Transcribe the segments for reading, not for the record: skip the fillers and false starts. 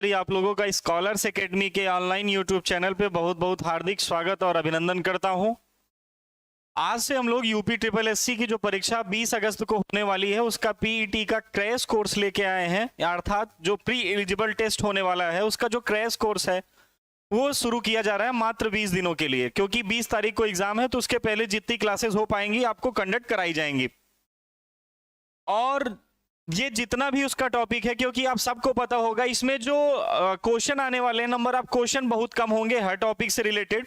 आप लोगों का स्कॉलर्स एकेडमी के ऑनलाइन यूट्यूब चैनल पे बहुत बहुत हार्दिक स्वागत और अभिनंदन करता हूं। आज से हम लोग यूपी ट्रिपल एससी की जो परीक्षा 20 अगस्त को होने वाली है उसका पीईटी का क्रैश कोर्स लेके आए हैं, अर्थात जो प्री एलिजिबल टेस्ट होने वाला है उसका जो क्रैश कोर्स है वो शुरू किया जा रहा है मात्र 20 दिनों के लिए, क्योंकि 20 तारीख को एग्जाम है तो उसके पहले जितनी क्लासेस हो पाएंगी आपको कंडक्ट कराई जाएंगी। और ये जितना भी उसका टॉपिक है, क्योंकि आप सबको पता होगा इसमें जो क्वेश्चन आने वाले हैं, नंबर ऑफ क्वेश्चन बहुत कम होंगे हर टॉपिक से रिलेटेड।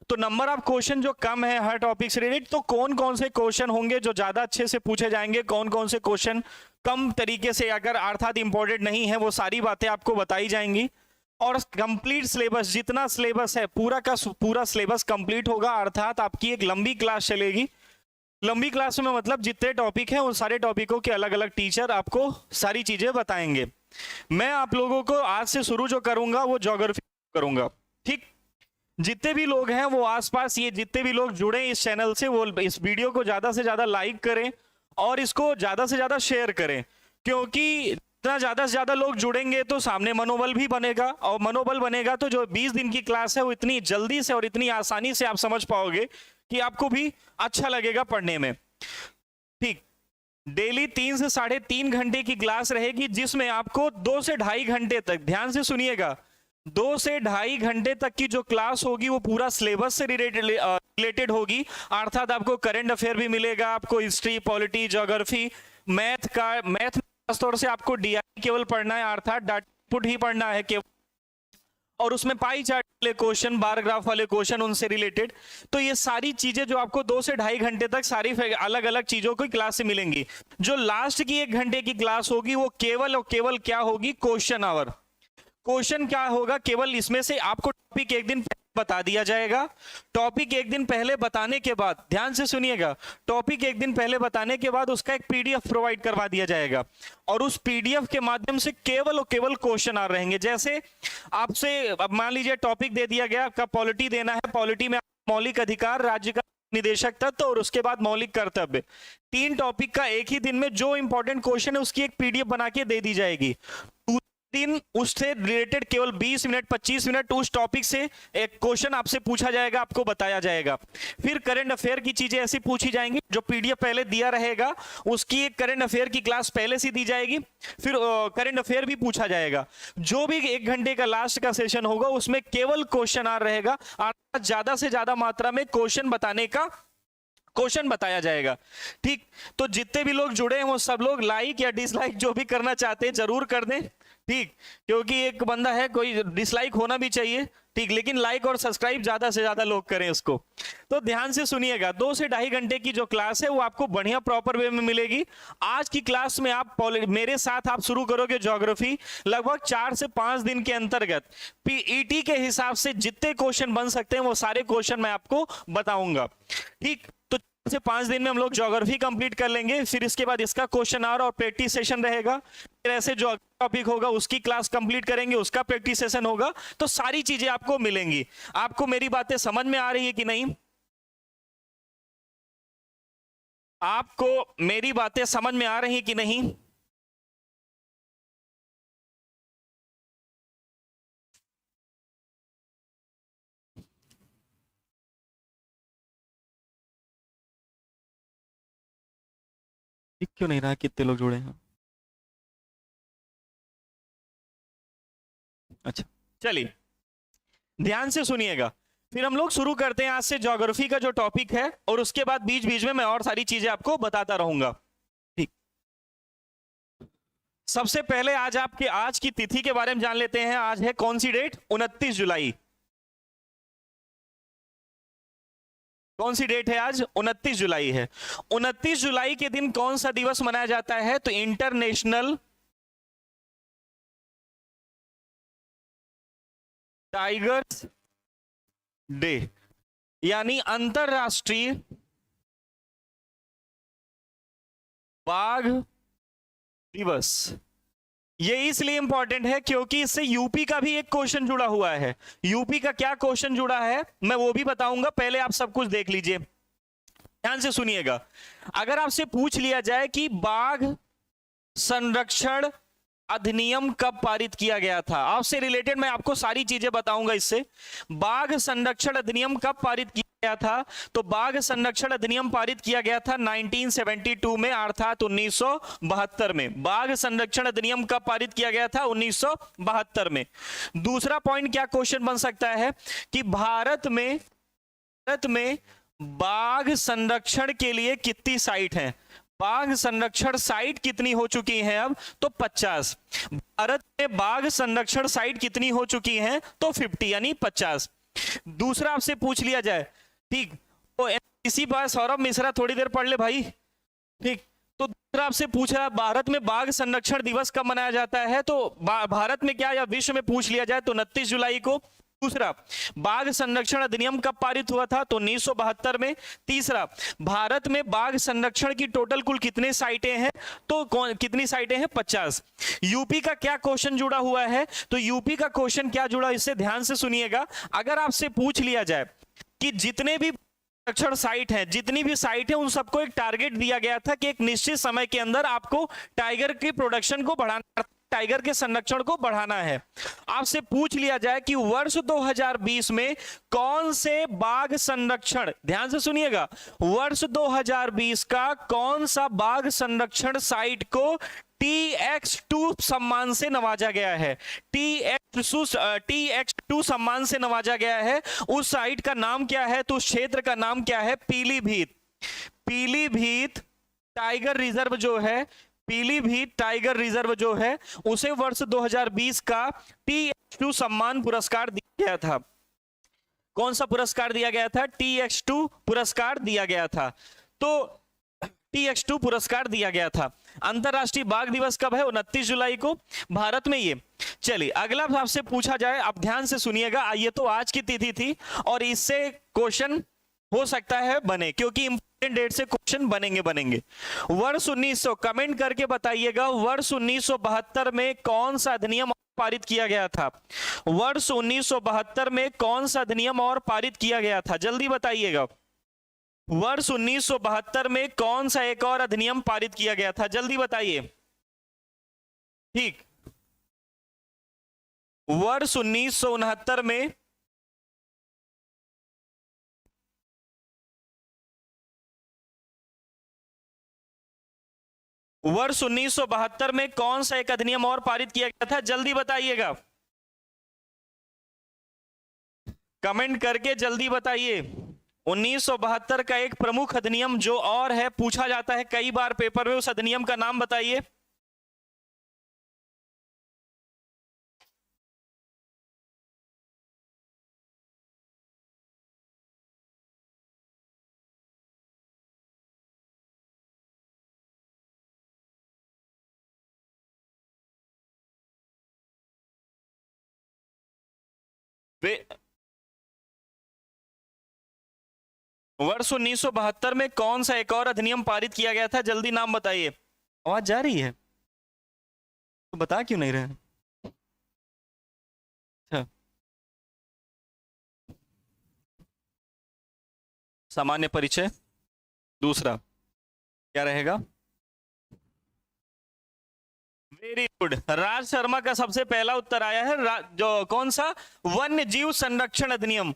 तो नंबर ऑफ क्वेश्चन जो कम है हर टॉपिक से रिलेटेड, तो कौन कौन से क्वेश्चन होंगे जो ज्यादा अच्छे से पूछे जाएंगे, कौन कौन से क्वेश्चन कम तरीके से अगर अर्थात इंपॉर्टेंट नहीं है, वो सारी बातें आपको बताई जाएंगी। और कंप्लीट सिलेबस, जितना सिलेबस है पूरा का पूरा सिलेबस कंप्लीट होगा, अर्थात आपकी एक लंबी क्लास चलेगी। लंबी क्लास में मतलब जितने टॉपिक हैं उन सारे टॉपिकों के अलग अलग टीचर आपको सारी चीजें बताएंगे। मैं आप लोगों को आज से शुरू जो करूंगा वो ज्योग्राफी करूंगा, ठीक। जितने भी लोग हैं वो आसपास, ये जितने भी लोग जुड़े इस चैनल से, वो इस वीडियो को ज्यादा से ज्यादा लाइक करें और इसको ज्यादा से ज्यादा शेयर करें, क्योंकि जितना ज्यादा से ज्यादा लोग जुड़ेंगे तो सामने मनोबल भी बनेगा, और मनोबल बनेगा तो जो 20 दिन की क्लास है वो इतनी जल्दी से और इतनी आसानी से आप समझ पाओगे कि आपको भी अच्छा लगेगा पढ़ने में, ठीक। डेली 3 से 3.5 घंटे की क्लास रहेगी, जिसमें आपको 2 से ढाई घंटे तक, ध्यान से सुनिएगा, 2 से ढाई घंटे तक की जो क्लास होगी वो पूरा सिलेबस से रिलेटेड होगी। अर्थात आपको करंट अफेयर भी मिलेगा, आपको हिस्ट्री, पॉलिटी, ज्योग्राफी, मैथ खासतौर से आपको डीआई केवल पढ़ना है, अर्थात डाटा इनपुट ही पढ़ना है केवल, और उसमें पाई चार्ट वाले क्वेश्चन, बार ग्राफ वाले क्वेश्चन उनसे रिलेटेड। तो ये सारी चीजें जो आपको 2 से ढाई घंटे तक सारी अलग अलग चीजों की क्लास से मिलेंगी। जो लास्ट की 1 घंटे की क्लास होगी वो केवल और केवल क्या होगी, क्वेश्चन आवर। क्वेश्चन क्या होगा, केवल इसमें से आपको टॉपिक एक दिन बता दिया जाएगा। टॉपिक एक दिन पहले बताने के बाद, ध्यान से सुनिएगा, टॉपिक एक दिन पहले बताने के बाद उसका एक पीडीएफ प्रोवाइड करवा दिया जाएगा, और उस पीडीएफ के माध्यम से केवल और केवल क्वेश्चन आ रहेंगे। जैसे आपसे अब मान लीजिए टॉपिक दे दिया गया, आपका पॉलिटी देना है, पॉलिटी में मौलिक अधिकार, राज्य का निदेशक तत्व और उसके बाद मौलिक कर्तव्य, 3 टॉपिक का एक ही दिन में जो इंपॉर्टेंट क्वेश्चन है उसकी एक पीडीएफ बना के दे दी जाएगी। दिन उससे रिलेटेड केवल 20 मिनट 25 मिनट उस टॉपिक से एक क्वेश्चन आपसे पूछा जाएगा, आपको बताया जाएगा। फिर करंट अफेयर की चीजें ऐसी पूछी जाएंगी, जो पीडीएफ पहले दिया रहेगा उसकी एक करंट अफेयर की क्लास पहले से दी जाएगी, फिर करंट अफेयर भी पूछा जाएगा। जो भी 1 घंटे का लास्ट का सेशन होगा उसमें केवल क्वेश्चन आ रहेगा, ज्यादा से ज्यादा मात्रा में क्वेश्चन बताया जाएगा, ठीक। तो जितने भी लोग जुड़े हैं वो सब लोग लाइक या डिसलाइक जो भी करना चाहते हैं जरूर कर दें, ठीक, क्योंकि एक बंदा है, कोई डिसलाइक होना भी चाहिए, ठीक, लेकिन लाइक और सब्सक्राइब ज्यादा से ज्यादा लोग करें उसको। तो ध्यान से सुनिएगा, 2 से ढाई घंटे की जो क्लास है वो आपको बढ़िया प्रॉपर वे में मिलेगी। आज की क्लास में आप मेरे साथ आप शुरू करोगे ज्योग्राफी, लगभग 4 से 5 दिन के अंतर्गत पीईटी के हिसाब से जितने क्वेश्चन बन सकते हैं वो सारे क्वेश्चन मैं आपको बताऊंगा, ठीक। तो 4 से 5 दिन में हम लोग ज्योग्राफी कंप्लीट कर लेंगे, फिर इसके बाद इसका क्वेश्चन आवर और प्रैक्टिस सेशन रहेगा, फिर ऐसे जो टॉपिक होगा उसकी क्लास कंप्लीट करेंगे, उसका प्रैक्टिस सेशन होगा। तो सारी चीजें आपको मिलेंगी। आपको मेरी बातें समझ में आ रही है कि नहीं? आपको मेरी बातें समझ में आ रही है कि नहीं? दिख क्यों नहीं रहा कितने लोग जुड़े हैं? अच्छा, चलिए ध्यान से सुनिएगा, फिर हम लोग शुरू करते हैं आज से ज्योग्राफी का जो टॉपिक है, और उसके बाद बीच बीच में मैं और सारी चीजें आपको बताता रहूंगा, ठीक। सबसे पहले आज की तिथि के बारे में जान लेते हैं। आज है कौन सी डेट? 29 जुलाई। कौन सी डेट है आज? 29 जुलाई है। 29 जुलाई के दिन कौन सा दिवस मनाया जाता है? तो इंटरनेशनल टाइगर्स डे, यानी अंतरराष्ट्रीय बाघ दिवस। ये इसलिए इंपॉर्टेंट है क्योंकि इससे यूपी का भी एक क्वेश्चन जुड़ा हुआ है। यूपी का क्या क्वेश्चन जुड़ा है मैं वो भी बताऊंगा, पहले आप सब कुछ देख लीजिए, ध्यान से सुनिएगा। अगर आपसे पूछ लिया जाए कि बाघ संरक्षण अधिनियम कब पारित किया गया था? आपसे रिलेटेड मैं आपको सारी चीजें बताऊंगा इससे। बाघ संरक्षण अधिनियम कब पारित किया गया था? तो बाघ संरक्षण अधिनियम पारित किया गया था 1972 में, अर्थात 1972 में। बाघ संरक्षण अधिनियम कब पारित किया गया था? 1972 में। दूसरा पॉइंट क्या क्वेश्चन बन सकता है कि भारत में बाघ संरक्षण के लिए कितनी साइट हैं? बाघ संरक्षण साइट कितनी हो चुकी हैं अब? तो 50। भारत में बाघ संरक्षण साइट कितनी हो चुकी हैं? तो 50 यानी 50। दूसरा आपसे पूछ लिया जाए, ठीक, तो इसी बार सौरभ मिश्रा थोड़ी देर पढ़ ले भाई, ठीक। तो दूसरा आपसे पूछा भारत में बाघ संरक्षण दिवस कब मनाया जाता है? तो भारत में क्या या विश्व में पूछ लिया जाए तो 29 जुलाई को। दूसरा, बाघ संरक्षण अधिनियम कब पारित हुआ था? तो 1972 में। तीसरा, भारत में बाघ संरक्षण की टोटल कुल कितने साइटें हैं? तो कितनी साइटें हैं? 50। यूपी का क्या क्वेश्चन जुड़ा हुआ है? तो यूपी का क्वेश्चन क्या जुड़ा, इससे ध्यान से सुनिएगा। अगर आपसे पूछ लिया जाए कि जितने भी संरक्षण साइट है, जितनी भी साइट है, उन सबको एक टारगेट दिया गया था कि एक निश्चित समय के अंदर आपको टाइगर की प्रोडक्शन को बढ़ाना, टाइगर के संरक्षण को बढ़ाना है। आपसे पूछ लिया जाए कि वर्ष 2020 में कौन से बाघ संरक्षण, ध्यान से सुनिएगा, वर्ष 2020 का कौन सा बाघ संरक्षण साइट को TX2 सम्मान से नवाजा गया है? TX2 सम्मान से नवाजा गया है। उस साइट का नाम क्या है? तो उस क्षेत्र का नाम क्या है? पीलीभीत। पीलीभीत टाइगर रिजर्व जो है, पीलीभीत टाइगर रिजर्व जो है, उसे वर्ष 2020 का TX2 सम्मान पुरस्कार दिया गया था। कौन सा पुरस्कार दिया गया था? TX2 पुरस्कार दिया गया था। तो TX2 पुरस्कार दिया गया था। अंतरराष्ट्रीय बाघ दिवस कब है? 29 जुलाई को भारत में ये। चलिए अगला आपसे पूछा जाए, आप ध्यान से सुनिएगा, ये तो आज की तिथि थी और इससे क्वेश्चन हो सकता है बने, क्योंकि इंपॉर्टेंट डेट से क्वेश्चन बनेंगे। वर्ष 1900, कमेंट करके बताइएगा, वर्ष 1972 में कौन सा अधिनियम पारित किया गया था? वर्ष 1972 में कौन सा अधिनियम और पारित किया गया था? जल्दी बताइएगा। वर्ष 1972 में कौन सा एक और अधिनियम पारित किया गया था? जल्दी बताइए। ठीक, वर्ष 1969 में वर्ष 1972 में कौन सा एक अधिनियम और पारित किया गया था? जल्दी बताइएगा, कमेंट करके जल्दी बताइए। 1972 का एक प्रमुख अधिनियम जो और है, पूछा जाता है कई बार पेपर में, उस अधिनियम का नाम बताइए। वर्ष 1972 में कौन सा एक और अधिनियम पारित किया गया था? जल्दी नाम बताइए। आवाज जा रही है तो बता क्यों नहीं रहे? अच्छा, सामान्य परिचय। दूसरा क्या रहेगा? वेरी गुड, राज शर्मा का सबसे पहला उत्तर आया है। जो कौन सा? वन्य जीव संरक्षण अधिनियम।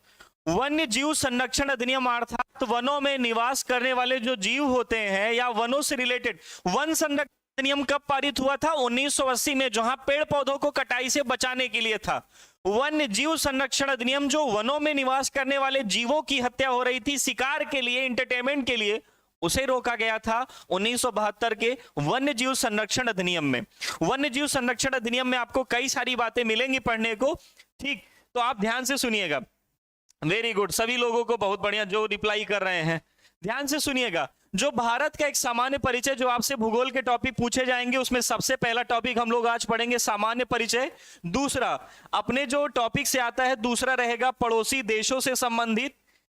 वन्य जीव संरक्षण अधिनियम अर्थात वनों में निवास करने वाले जो जीव होते हैं या वनों से रिलेटेड वन संरक्षण अधिनियम कब पारित हुआ था? 1980 में, जहां पेड़ पौधों को कटाई से बचाने के लिए था। वन्य जीव संरक्षण अधिनियम जो वनों में निवास करने वाले जीवों की हत्या हो रही थी शिकार के लिए, इंटरटेनमेंट के लिए, उसे रोका गया था 1972 के वन्य जीव संरक्षण अधिनियम में। वन्य जीव संरक्षण अधिनियम में आपको कई सारी बातें मिलेंगी पढ़ने को, ठीक, तो आप ध्यान से सुनिएगा। वेरी गुड, सभी लोगों को बहुत बढ़िया जो रिप्लाई कर रहे हैं, ध्यान से सुनिएगा। जो भारत का एक सामान्य परिचय, जो आपसे भूगोल के टॉपिक पूछे जाएंगे, उसमें सबसे पहला टॉपिक हम लोग आज पढ़ेंगे सामान्य परिचय। दूसरा अपने जो टॉपिक से आता है, दूसरा रहेगा पड़ोसी देशों से संबंधित।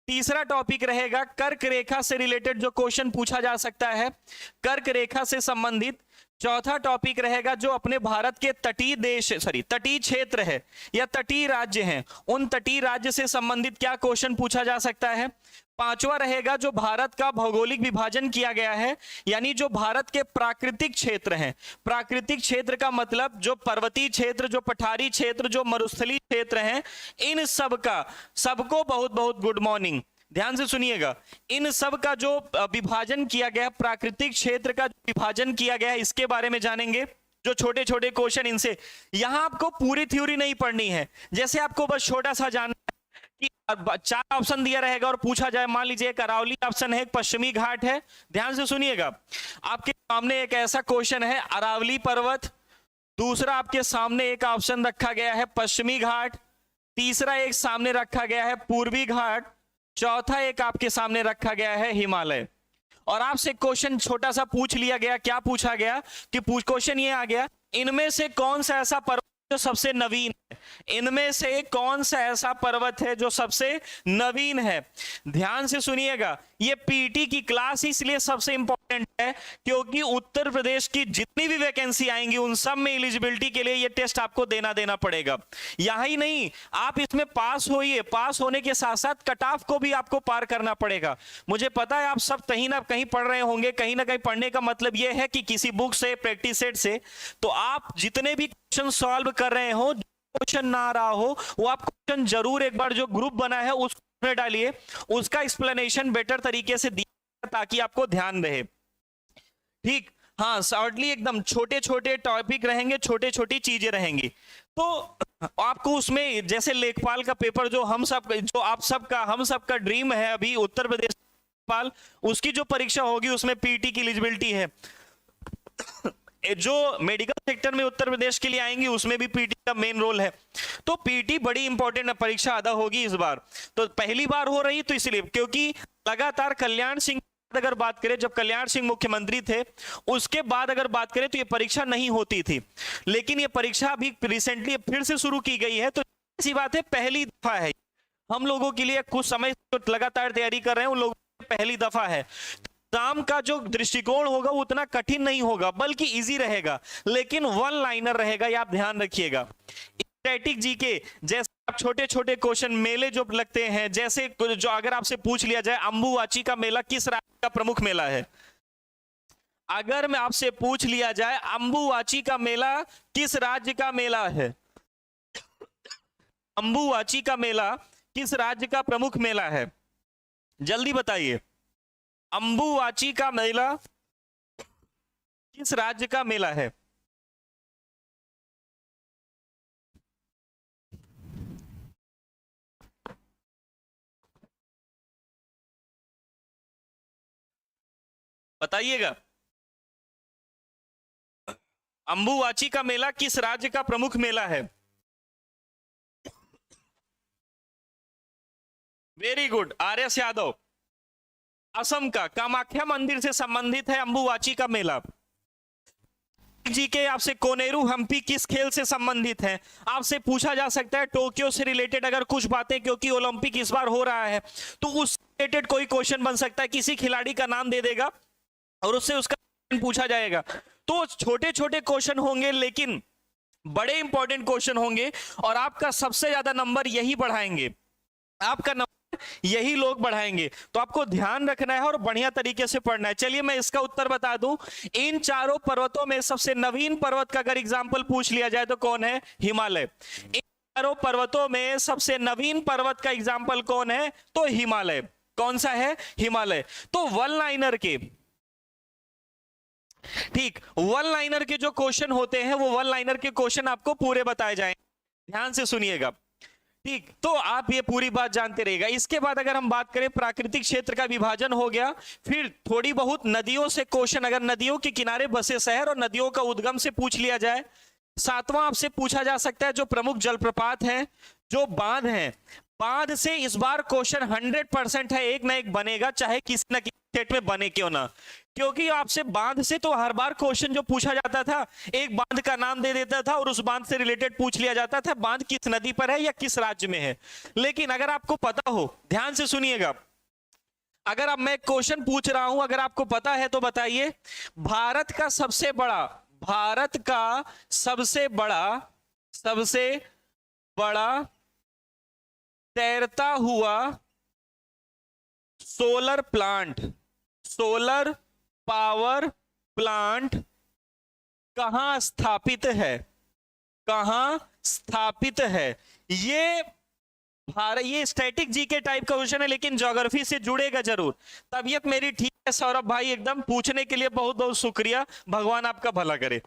तीसरा टॉपिक रहेगा कर्क रेखा से रिलेटेड जो क्वेश्चन पूछा जा सकता है, कर्क रेखा से संबंधित। चौथा टॉपिक रहेगा जो अपने भारत के तटीय देश, तटीय क्षेत्र है या तटीय राज्य हैं, उन तटीय राज्य से संबंधित क्या क्वेश्चन पूछा जा सकता है। पांचवा रहेगा जो भारत का भौगोलिक विभाजन किया गया है, यानी जो भारत के प्राकृतिक क्षेत्र हैं। प्राकृतिक क्षेत्र का मतलब जो पर्वतीय क्षेत्र, जो पठारी क्षेत्र, जो मरुस्थलीय क्षेत्र हैं, इन सब का, सबको बहुत बहुत गुड मॉर्निंग, ध्यान से सुनिएगा। इन सब का जो विभाजन किया गया, प्राकृतिक क्षेत्र का विभाजन किया गया है, इसके बारे में जानेंगे। जो छोटे छोटे क्वेश्चन इनसे, यहां आपको पूरी थ्योरी नहीं पढ़नी है, जैसे आपको बस छोटा सा जानना कि 4 ऑप्शन दिया रहेगा और पूछा जाए, मान लीजिए एक अरावली ऑप्शन है, एक पश्चिमी घाट है। ध्यान से सुनिएगा, आपके सामने एक ऐसा क्वेश्चन है अरावली पर्वत, दूसरा आपके सामने एक ऑप्शन रखा गया है पश्चिमी घाट, तीसरा एक सामने रखा गया है पूर्वी घाट, चौथा एक आपके सामने रखा गया है हिमालय। और आपसे क्वेश्चन छोटा सा पूछ लिया गया, क्या पूछा गया कि क्वेश्चन ये आ गया, इनमें से कौन सा ऐसा पर्वत जो सबसे नवीन है, इनमें से कौन सा ऐसा पर्वत है जो सबसे नवीन है। ध्यान से सुनिएगा, ये पीटी की क्लास इसलिए सबसे इंपॉर्टेंट है क्योंकि उत्तर प्रदेश की जितनी भी वैकेंसी आएंगी उन सब में एलिजिबिलिटी के लिए ये टेस्ट आपको देना पड़ेगा। यही नहीं, आप इसमें पास होइए, पास होने के साथ साथ कट ऑफ को भी आपको पार करना पड़ेगा। मुझे पता है आप सब कहीं ना कहीं पढ़ रहे होंगे, कहीं ना कहीं पढ़ने का मतलब यह है कि किसी बुक से, प्रैक्टिस सेट से, तो आप जितने भी क्वेश्चन सॉल्व कर रहे हो, क्वेश्चन ना आ रहा हो, वो आप क्वेश्चन जरूर एक बार जो ग्रुप बना है उसमें डालिए, उसका एक्सप्लेनेशन बेटर तरीके से दिया ताकि आपको ध्यान रहे। ठीक, हाँ, शॉर्टली एकदम छोटे छोटे टॉपिक रहेंगे, छोटे छोटी चीजें रहेंगी। तो आपको उसमें जैसे लेखपाल का पेपर जो हम सब, जो आप सबका, हम सबका ड्रीम है अभी उत्तर प्रदेश लेखपाल, उसकी जो परीक्षा होगी उसमें पीटी की एलिजिबिलिटी है। जो मेडिकल सेक्टर में उत्तर प्रदेश के लिए आएंगी उसमें भी पीटी का मेन रोल है। तो पीटी बड़ी इंपॉर्टेंट परीक्षा अदा होगी इस बार, तो पहली बार हो रही तो इसलिए क्योंकि लगातार कल्याण सिंह अगर बात करें, जब कल्याण सिंह मुख्यमंत्री थे उसके बाद अगर बात करें तो ये परीक्षा नहीं होती थी, लेकिन ये परीक्षा अभी रिसेंटली फिर से शुरू की गई है। तो ऐसी बात है, पहली दफा है हम लोगों के लिए, कुछ समय तो लगातार तैयारी कर रहे हैं उन लोगों की पहली दफा है। एग्जाम का जो दृष्टिकोण होगा वो उतना कठिन नहीं होगा बल्कि इजी रहेगा, लेकिन वन लाइनर रहेगा, ये आप ध्यान रखिएगा। स्टैटिक जीके जैसे आप छोटे छोटे क्वेश्चन, मेले जो लगते हैं, जैसे जो अगर आपसे पूछ लिया जाए अंबुवाची का मेला किस राज्य का प्रमुख मेला है, अगर मैं आपसे पूछ लिया जाए अंबुवाची का मेला किस राज्य का मेला है, अंबुवाची का मेला किस राज्य का प्रमुख मेला है, जल्दी बताइए। अंबुवाची का मेला किस राज्य का मेला है? बताइएगा, अंबुवाची का मेला किस राज्य का प्रमुख मेला है? Very good, RS. Yadav. Assam का कामाख्या मंदिर से संबंधित है अंबुवाची का मेला। जी के आपसे कोनेरू हम्पी किस खेल से संबंधित है? आपसे पूछा जा सकता है टोक्यो से रिलेटेड अगर कुछ बातें, क्योंकि ओलंपिक इस बार हो रहा है तो उस रिलेटेड कोई क्वेश्चन बन सकता है, किसी खिलाड़ी का नाम दे देगा और उससे उसका पूछा जाएगा। तो छोटे छोटे क्वेश्चन होंगे लेकिन बड़े इंपॉर्टेंट क्वेश्चन होंगे और आपका सबसे ज्यादा नंबर यही बढ़ाएंगे, आपका नंबर यही लोग बढ़ाएंगे। तो आपको ध्यान रखना है और बढ़िया तरीके से पढ़ना है। चलिए मैं इसका उत्तर बता दूं, इन चारों पर्वतों में सबसे नवीन पर्वत का अगर एग्जांपल पूछ लिया जाए तो कौन है? हिमालय। इन चारों पर्वतों में सबसे नवीन पर्वत का एग्जांपल कौन है? तो हिमालय। कौन सा है? हिमालय। तो वन लाइनर के, ठीक, वन लाइनर के जो क्वेश्चन होते हैं वो वन लाइनर के क्वेश्चन आपको पूरे बताए जाएंगे, ध्यान से सुनिएगा। ठीक, तो आप ये पूरी बात जानते रहेगा। इसके बाद अगर हम बात करें, प्राकृतिक क्षेत्र का विभाजन हो गया, फिर थोड़ी बहुत नदियों से क्वेश्चन, अगर नदियों के किनारे बसे शहर और नदियों का उद्गम से पूछ लिया जाए। सातवां आपसे पूछा जा सकता है जो प्रमुख जलप्रपात हैं, जो बांध हैं, बांध से इस बार क्वेश्चन 100% है, एक ना एक बनेगा, चाहे किसी न किसी स्टेट में बने क्यों ना, क्योंकि आपसे बांध से तो हर बार क्वेश्चन जो पूछा जाता था एक बांध का नाम दे देता था और उस बांध से रिलेटेड पूछ लिया जाता था बांध किस नदी पर है या किस राज्य में है। लेकिन अगर आपको पता हो, ध्यान से सुनिएगा, अगर अब मैं क्वेश्चन पूछ रहा हूं, अगर आपको पता है तो बताइए, भारत का सबसे बड़ा तैरता हुआ solar plant, solar power plant कहां स्थापित है, कहां स्थापित है? ये भारत, ये स्टैटिक जीके टाइप का क्वेश्चन है लेकिन ज्योग्राफी से जुड़ेगा जरूर। तबीयत मेरी ठीक है सौरभ भाई, एकदम पूछने के लिए बहुत बहुत शुक्रिया, भगवान आपका भला करे।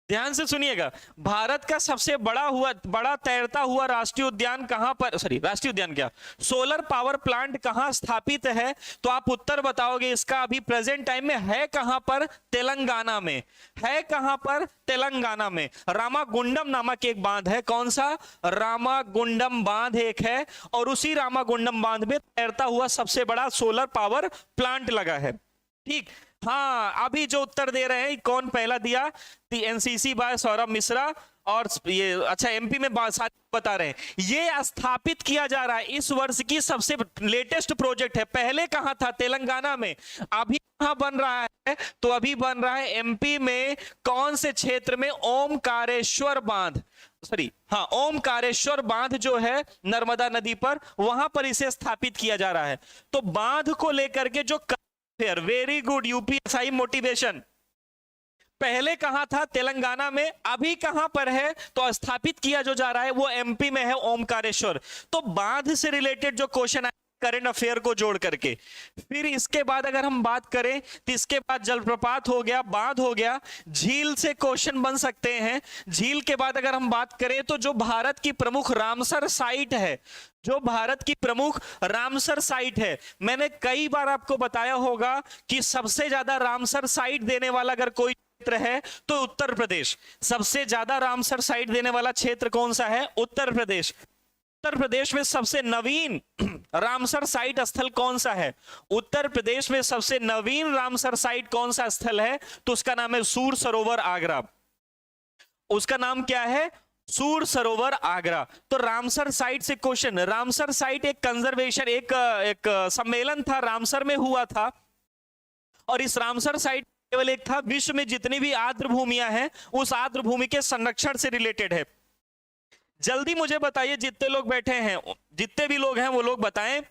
ध्यान से सुनिएगा, भारत का सबसे बड़ा तैरता हुआ राष्ट्रीय उद्यान कहां पर, सॉरी राष्ट्रीय उद्यान क्या, सोलर पावर प्लांट कहां स्थापित है? तो आप उत्तर बताओगे इसका। अभी प्रेजेंट टाइम में है कहां पर? तेलंगाना में। है कहां पर? तेलंगाना में। रामागुंडम नामक एक बांध है। कौन सा? रामागुंडम बांध एक है, और उसी रामागुंडम बांध में तैरता हुआ सबसे बड़ा सोलर पावर प्लांट लगा है। ठीक, हाँ अभी जो उत्तर दे रहे हैं कौन पहला दिया? एनसीसी बाय सौरभ मिश्रा, और ये अच्छा एमपी में बता रहे हैं। ये स्थापित किया जा रहा है, इस वर्ष की सबसे लेटेस्ट प्रोजेक्ट है। पहले कहां था? तेलंगाना में। अभी कहां बन रहा है? तो अभी बन रहा है एमपी में। कौन से क्षेत्र में? ओमकारेश्वर बांध, सॉरी हाँ ओमकारेश्वर बांध जो है नर्मदा नदी पर, वहां पर इसे स्थापित किया जा रहा है। तो बांध को लेकर के जो वेरी गुड यूपीएसआई मोटिवेशन, पहले कहां था? तेलंगाना में। अभी कहां पर है? तो स्थापित किया जो जा रहा है वो एमपी में है, ओमकारेश्वर। तो बांध से रिलेटेड जो क्वेश्चन है करंट अफेयर को जोड़ करके। फिर इसके बाद अगर हम बात करें तो इसके बाद जलप्रपात हो गया, बांध हो गया, झील से क्वेश्चन बन सकते हैं। झील के बाद अगर हम बात करें तो जो भारत की प्रमुख रामसर साइट है, जो भारत की प्रमुख रामसर साइट है, मैंने कई बार आपको बताया होगा कि सबसे ज्यादा रामसर साइट देने वाला अगर कोई क्षेत्र है तो उत्तर प्रदेश। सबसे ज्यादा रामसर साइट देने वाला क्षेत्र कौन सा है? उत्तर प्रदेश। उत्तर प्रदेश में सबसे नवीन रामसर साइट स्थल कौन सा है? उत्तर प्रदेश में सबसे नवीन रामसर साइट कौन सा स्थल है? तो उसका नाम है सूर सरोवर आगरा। उसका नाम क्या है? सूर सरोवर आगरा। तो रामसर साइट से क्वेश्चन, रामसर साइट एक कंजर्वेशन, एक सम्मेलन था, रामसर में हुआ था। और इस रामसर साइट केवल एक था, विश्व में जितनी भी आर्द्र भूमियां हैं उस आर्द्र भूमि के संरक्षण से रिलेटेड है। जल्दी मुझे बताइए, जितने लोग बैठे हैं, जितने भी लोग हैं वो लोग बताएं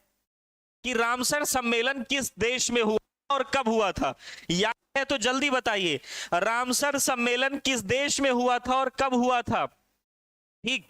कि रामसर सम्मेलन किस देश में हुआ और कब हुआ था? याद है तो जल्दी बताइए, रामसर सम्मेलन किस देश में हुआ था और कब हुआ था? ठीक,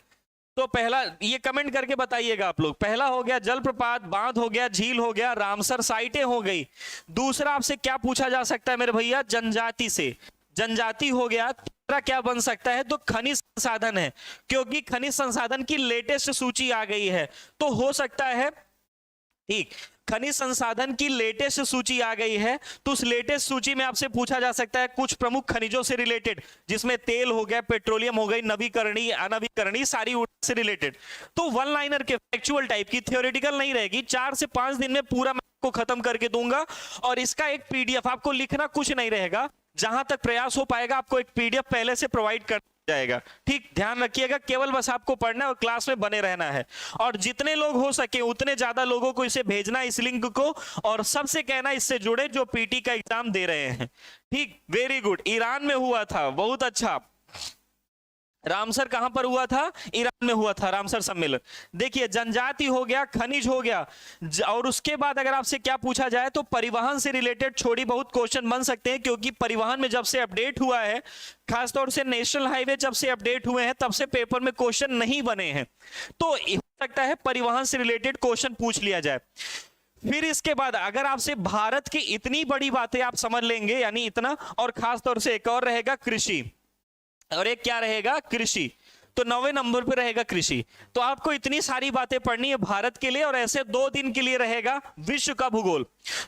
तो पहला ये कमेंट करके बताइएगा आप लोग। पहला हो गया जलप्रपात, बांध हो गया, झील हो गया, रामसर साइटें हो गई। दूसरा आपसे क्या पूछा जा सकता है मेरे भैया? जनजाति से, जनजाति हो गया। तीसरा क्या बन सकता है? तो खनिज संसाधन है, क्योंकि खनिज संसाधन की लेटेस्ट सूची आ गई है तो हो सकता है, ठीक, खनिज संसाधन की लेटेस्ट सूची आ गई है तो उस लेटेस्ट सूची में आपसे पूछा जा सकता है कुछ प्रमुख खनिजों से रिलेटेड, जिसमें तेल हो गया, पेट्रोलियम हो गई, नवीकरणीय, अनवीकरणीय, सारी ऊर्जा से रिलेटेड। तो वन लाइनर के फैक्चुअल टाइप की, थ्योरेटिकल नहीं रहेगी। 4 से 5 दिन में पूरा मैं आपको खत्म करके दूंगा, और इसका एक पीडीएफ, आपको लिखना कुछ नहीं रहेगा, जहां तक प्रयास हो पाएगा आपको एक पीडीएफ पहले से प्रोवाइड कर जाएगा। ठीक, ध्यान रखिएगा, केवल बस आपको पढ़ना है और क्लास में बने रहना है, और जितने लोग हो सके उतने ज्यादा लोगों को इसे भेजना, इस लिंक को, और सबसे कहना इससे जुड़े जो पीटी का एग्जाम दे रहे हैं। ठीक, वेरी गुड। ईरान में हुआ था, बहुत अच्छा। रामसर कहां पर हुआ था? ईरान में हुआ था रामसर सम्मेलन। देखिए, जनजाति हो गया, खनिज हो गया, और उसके बाद अगर आपसे क्या पूछा जाए तो परिवहन से रिलेटेड थोड़ी बहुत क्वेश्चन बन सकते हैं, क्योंकि परिवहन में जब से अपडेट हुआ है, खासतौर से नेशनल हाईवे जब से अपडेट हुए हैं, तब से पेपर में क्वेश्चन नहीं बने हैं, तो हो सकता है परिवहन से रिलेटेड क्वेश्चन पूछ लिया जाए। फिर इसके बाद अगर आपसे भारत की इतनी बड़ी बातें आप समझ लेंगे, यानी इतना, और खासतौर से एक और रहेगा कृषि, और एक क्या रहेगा? कृषि। तो 9वें नंबर पे रहेगा कृषि। तो आपको इतनी सारी बातें पढ़नी है भारत के लिए, और ऐसे 2 दिन के लिए रहेगा विश्व का भूगोल।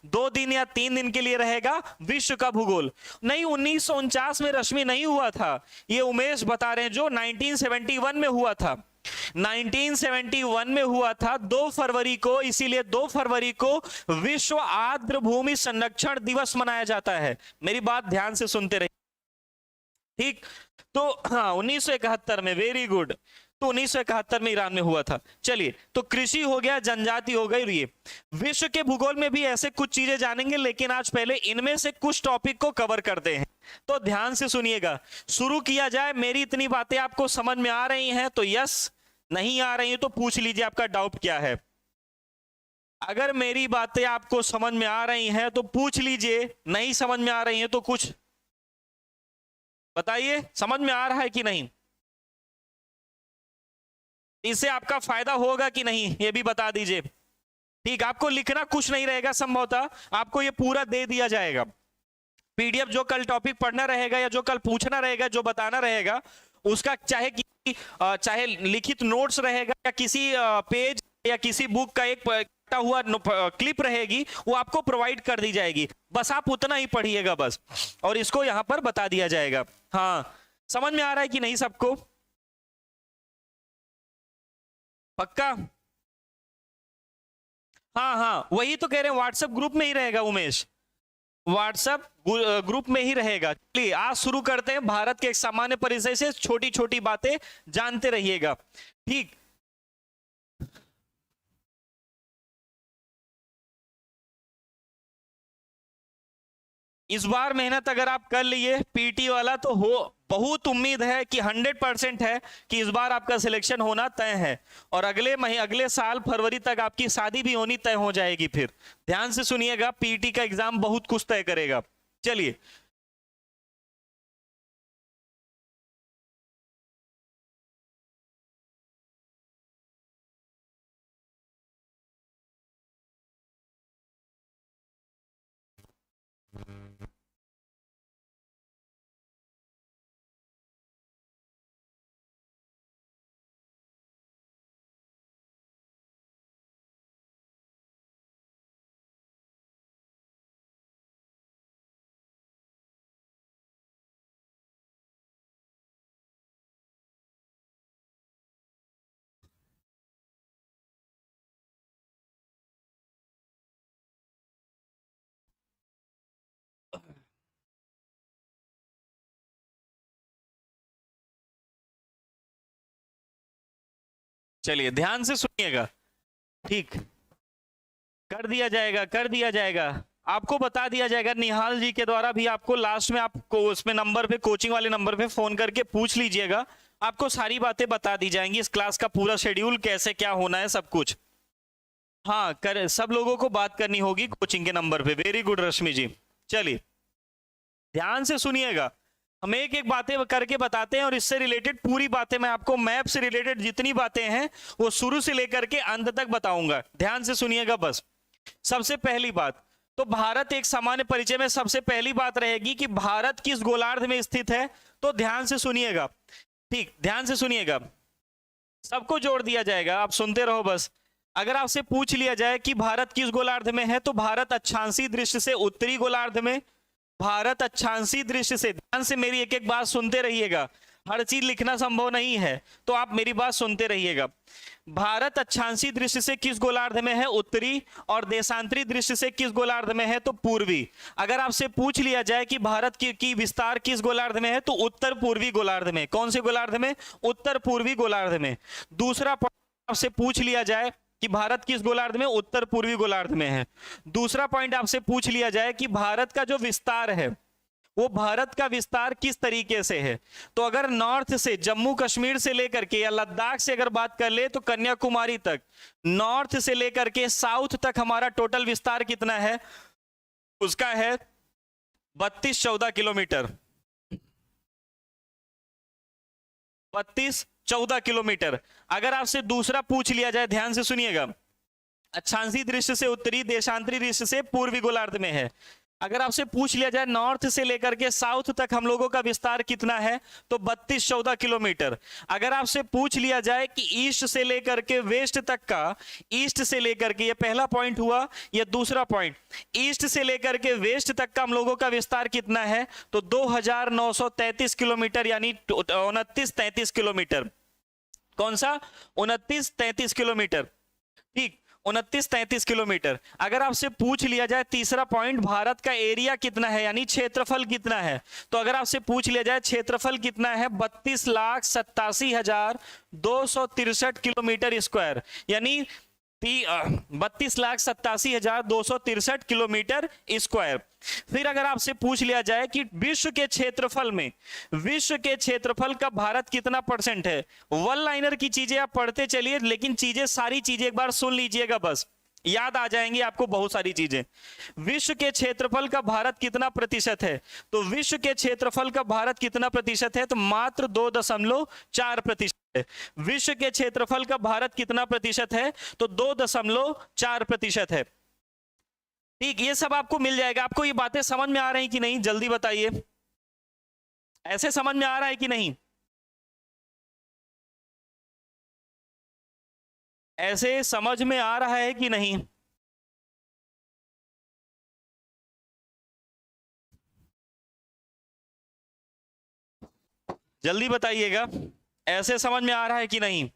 2 दिन या 3 दिन के लिए रहेगा विश्व का भूगोल। नहीं, 1949 में रश्मि नहीं हुआ था, ये उमेश बता रहे हैं, जो 1971 में हुआ था। 1971 में हुआ था 2 फरवरी को, इसीलिए 2 फरवरी को विश्व आर्द्र भूमि संरक्षण दिवस मनाया जाता है। मेरी बात ध्यान से सुनते रहिए। ठीक, तो हाँ 1971 में, वेरी गुड, तो 1971 में ईरान में हुआ था। चलिए, तो कृषि हो गया, जनजाति हो गई। ये विश्व के भूगोल में भी ऐसे कुछ चीजें जानेंगे, लेकिन आज पहले इनमें से कुछ टॉपिक को कवर करते हैं, तो ध्यान से सुनिएगा। शुरू किया जाए। मेरी इतनी बातें आपको समझ में आ रही हैं तो यस, नहीं आ रही है तो पूछ लीजिए आपका डाउट क्या है। अगर मेरी बातें आपको समझ में आ रही हैं तो पूछ लीजिए, नहीं समझ में आ रही हैं तो कुछ बताइए, समझ में आ रहा है कि नहीं, इससे आपका फायदा होगा कि नहीं ये भी बता दीजिए। ठीक, आपको लिखना कुछ नहीं रहेगा, संभवतः आपको ये पूरा दे दिया जाएगा पीडीएफ। जो कल टॉपिक पढ़ना रहेगा या जो कल पूछना रहेगा, जो बताना रहेगा, उसका चाहे लिखित नोट्स रहेगा या किसी पेज या किसी बुक का एक कटा हुआ क्लिप रहेगी, वो आपको प्रोवाइड कर दी जाएगी। बस आप उतना ही पढ़िएगा बस, और इसको यहां पर बता दिया जाएगा। हाँ, समझ में आ रहा है कि नहीं सबको? पक्का? हाँ हाँ, वही तो कह रहे हैं, व्हाट्सएप ग्रुप में ही रहेगा उमेश, व्हाट्सएप ग्रुप में ही रहेगा। चलिए आज शुरू करते हैं। भारत के एक सामान्य परिचय से छोटी छोटी बातें जानते रहिएगा। ठीक, इस बार मेहनत अगर आप कर लिए पीटी वाला तो हो, बहुत उम्मीद है कि 100% है कि इस बार आपका सिलेक्शन होना तय है, और अगले साल फरवरी तक आपकी शादी भी होनी तय हो जाएगी। फिर ध्यान से सुनिएगा, पीटी का एग्जाम बहुत कुछ तय करेगा। चलिए, चलिए ध्यान से सुनिएगा। ठीक, कर दिया जाएगा, कर दिया जाएगा, आपको बता दिया जाएगा। निहाल जी के द्वारा भी आपको लास्ट में, आपको उसमें नंबर पे, कोचिंग वाले नंबर पे फोन करके पूछ लीजिएगा, आपको सारी बातें बता दी जाएंगी। इस क्लास का पूरा शेड्यूल कैसे क्या होना है, सब कुछ। हाँ, कर सब लोगों को बात करनी होगी कोचिंग के नंबर पे। वेरी गुड रश्मि जी। चलिए ध्यान से सुनिएगा, हम एक एक बातें करके बताते हैं, और इससे रिलेटेड पूरी बातें मैं आपको, मैप से रिलेटेड जितनी बातें हैं वो शुरू से लेकर के अंत तक बताऊंगा। ध्यान से सुनिएगा बस। सबसे पहली बात तो भारत एक सामान्य परिचय में सबसे पहली बात रहेगी कि भारत किस गोलार्ध में स्थित है। तो ध्यान से सुनिएगा, ठीक, ध्यान से सुनिएगा, सबको जोड़ दिया जाएगा, आप सुनते रहो बस। अगर आपसे पूछ लिया जाए कि भारत किस गोलार्ध में है, तो भारत अक्षांशीय दृष्टि से उत्तरी गोलार्ध में। भारत अक्षांशीय दृष्टि से, ध्यान से मेरी एक एक बात सुनते रहिएगा, हर चीज लिखना संभव नहीं है, तो आप मेरी बात सुनते रहिएगा। भारत अक्षांशीय दृष्टि से किस गोलार्ध में है? उत्तरी। और देशांतरी दृष्टि से किस गोलार्ध में है? तो पूर्वी। अगर आपसे पूछ लिया जाए कि भारत की विस्तार किस गोलार्ध में है, तो उत्तर पूर्वी गोलार्ध में। कौन से गोलार्ध में? उत्तर पूर्वी गोलार्ध में। दूसरा पॉइंट आपसे पूछ लिया जाए कि भारत किस गोलार्ध में? उत्तर पूर्वी गोलार्ध में है। दूसरा पॉइंट आपसे पूछ लिया जाए कि भारत का जो विस्तार है, वो भारत का विस्तार किस तरीके से है। तो अगर नॉर्थ से, जम्मू कश्मीर से लेकर के या लद्दाख से अगर बात कर ले तो कन्याकुमारी तक, नॉर्थ से लेकर के साउथ तक हमारा टोटल विस्तार कितना है? उसका है 32-14 किलोमीटर। 32-14 किलोमीटर। अगर आपसे दूसरा पूछ लिया जाए, ध्यान से सुनिएगा, अक्षांशीय दृष्टि से उत्तरी, देशांतरी दृष्टि से पूर्वी गोलार्ध में है। अगर आपसे पूछ लिया जाए नॉर्थ से लेकर के साउथ तक हम लोगों का विस्तार कितना है, तो 32-14 किलोमीटर। अगर आपसे पूछ लिया जाए कि ईस्ट से लेकर के वेस्ट तक का, ईस्ट से लेकर के, ये पहला पॉइंट हुआ, ये दूसरा पॉइंट, ईस्ट से लेकर के वेस्ट तक का हम लोगों का विस्तार कितना है, तो 2933 किलोमीटर, यानी 29-33 किलोमीटर। कौन सा? 29-33 किलोमीटर। ठीक, 29-33 किलोमीटर। अगर आपसे पूछ लिया जाए तीसरा पॉइंट, भारत का एरिया कितना है, यानी क्षेत्रफल कितना है, तो अगर आपसे पूछ लिया जाए क्षेत्रफल कितना है, 32,87,263 किलोमीटर स्क्वायर, यानी 32,87,263 किलोमीटर स्क्वायर। फिर अगर आपसे पूछ लिया जाए कि विश्व के क्षेत्रफल में, विश्व के क्षेत्रफल का भारत कितना परसेंट है, वन लाइनर की चीजें आप पढ़ते चलिए, लेकिन चीजें, सारी चीजें एक बार सुन लीजिएगा बस। याद आ जाएंगी आपको बहुत सारी चीजें। विश्व के क्षेत्रफल का भारत कितना प्रतिशत है? तो विश्व के क्षेत्रफल का भारत कितना प्रतिशत है? तो मात्र 2.4% है। विश्व के क्षेत्रफल का भारत कितना प्रतिशत है? तो 2.4% है। ठीक, ये सब आपको मिल जाएगा। आपको ये बातें समझ में आ रही कि नहीं, जल्दी बताइए। ऐसे समझ में आ रहा है कि नहीं? ऐसे समझ में आ रहा है कि नहीं? जल्दी बताइएगा, ऐसे समझ में आ रहा है कि नहीं?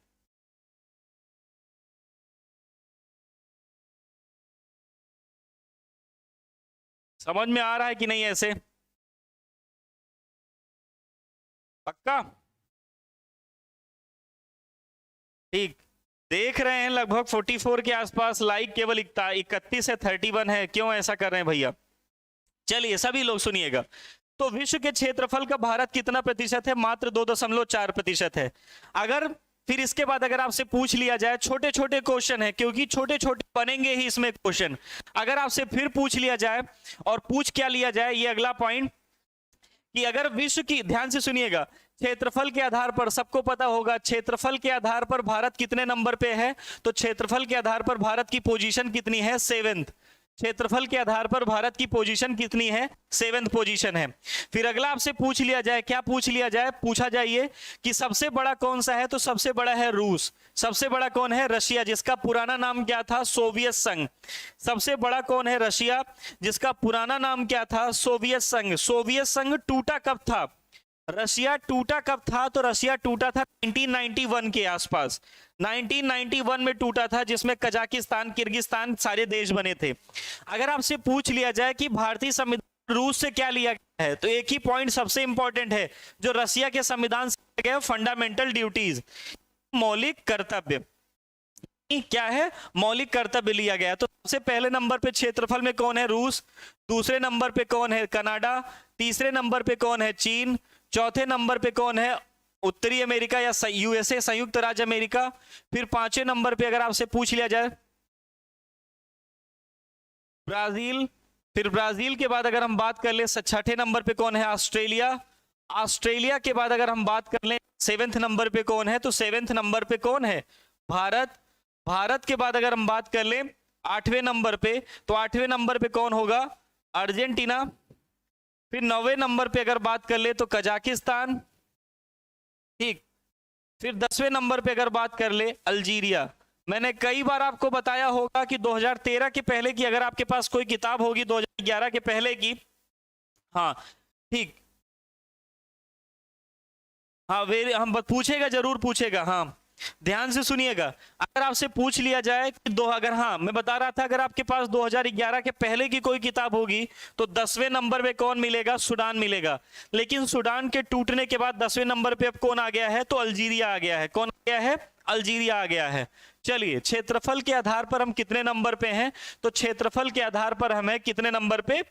समझ में आ रहा है कि नहीं ऐसे? पक्का? ठीक, देख रहे हैं लगभग 44 के आसपास लाइक, केवल 31 से 31 है। क्यों ऐसा कर रहे हैं भैया? चलिए सभी लोग सुनिएगा। तो विश्व के क्षेत्रफल का भारत कितना प्रतिशत है? मात्र 2.4% है। अगर फिर इसके बाद अगर आपसे पूछ लिया जाए, छोटे छोटे क्वेश्चन है क्योंकि छोटे छोटे बनेंगे ही इसमें क्वेश्चन। अगर आपसे फिर पूछ लिया जाए, और पूछ क्या लिया जाए, ये अगला पॉइंट, कि अगर विश्व की, ध्यान से सुनिएगा, क्षेत्रफल के आधार पर, सबको पता होगा क्षेत्रफल के आधार पर भारत कितने नंबर पे है? तो क्षेत्रफल के आधार पर भारत की पोजीशन कितनी है? 7th। क्षेत्रफल के आधार पर भारत की पोजीशन कितनी है? 7th पोजीशन है। फिर अगला आपसे पूछ लिया जाए, क्या पूछ लिया जाए? पूछा जाइए कि सबसे बड़ा कौन सा है? तो सबसे बड़ा है रूस। सबसे बड़ा कौन है? रशिया, जिसका पुराना नाम क्या था? सोवियत संघ। सबसे बड़ा कौन है? रशिया, जिसका पुराना नाम क्या था? सोवियत संघ। सोवियत संघ टूटा कब था? रशिया टूटा कब था? तो रशिया टूटा था 1991 के आसपास। 1991 में टूटा था, जिसमें कजाकिस्तान, किर्गिस्तान सारे देश बने थे। अगर आपसे पूछ लिया जाए कि भारतीय संविधान रूस से क्या लिया गया है, तो एक ही पॉइंट सबसे इंपॉर्टेंट है जो रशिया के संविधान से लिया गया, फंडामेंटल ड्यूटीज, मौलिक कर्तव्य। क्या है? मौलिक कर्तव्य लिया गया। तो सबसे पहले नंबर पे क्षेत्रफल में कौन है? रूस। दूसरे नंबर पे कौन है? कनाडा। तीसरे नंबर पे कौन है? चीन। चौथे नंबर पे कौन है? उत्तरी अमेरिका या यूएसए, संयुक्त राज्य अमेरिका। फिर पांचवें नंबर पे अगर आपसे पूछ लिया जाए, ब्राजील। फिर ब्राजील के बाद अगर हम बात कर ले, छठे नंबर पे कौन है? ऑस्ट्रेलिया। ऑस्ट्रेलिया के बाद अगर हम बात कर ले 7th नंबर पे कौन है? तो 7th नंबर पे कौन है? भारत। भारत के बाद अगर हम बात कर ले 8वें नंबर पे, तो 8वें नंबर पे कौन होगा? अर्जेंटीना। फिर 9वें नंबर पे अगर बात कर ले तो कजाकिस्तान। ठीक, फिर 10वें नंबर पे अगर बात कर ले, अल्जीरिया। मैंने कई बार आपको बताया होगा कि 2013 के पहले की अगर आपके पास कोई किताब होगी 2011 के पहले की, हाँ ठीक, हाँ हम पूछेगा, जरूर पूछेगा। हाँ ध्यान से सुनिएगा, अगर आपसे पूछ लिया जाए कि अगर, हाँ मैं बता रहा था, अगर आपके पास 2011 के पहले की कोई किताब होगी तो 10वें नंबर पे कौन मिलेगा? सूडान मिलेगा। लेकिन सूडान के टूटने के बाद 10वें नंबर पे अब कौन आ गया है? तो अल्जीरिया आ गया है। कौन आ गया है? अल्जीरिया आ गया है। चलिए, क्षेत्रफल के आधार पर हम कितने नंबर पे हैं? तो क्षेत्रफल के आधार पर हमें कितने नंबर पे?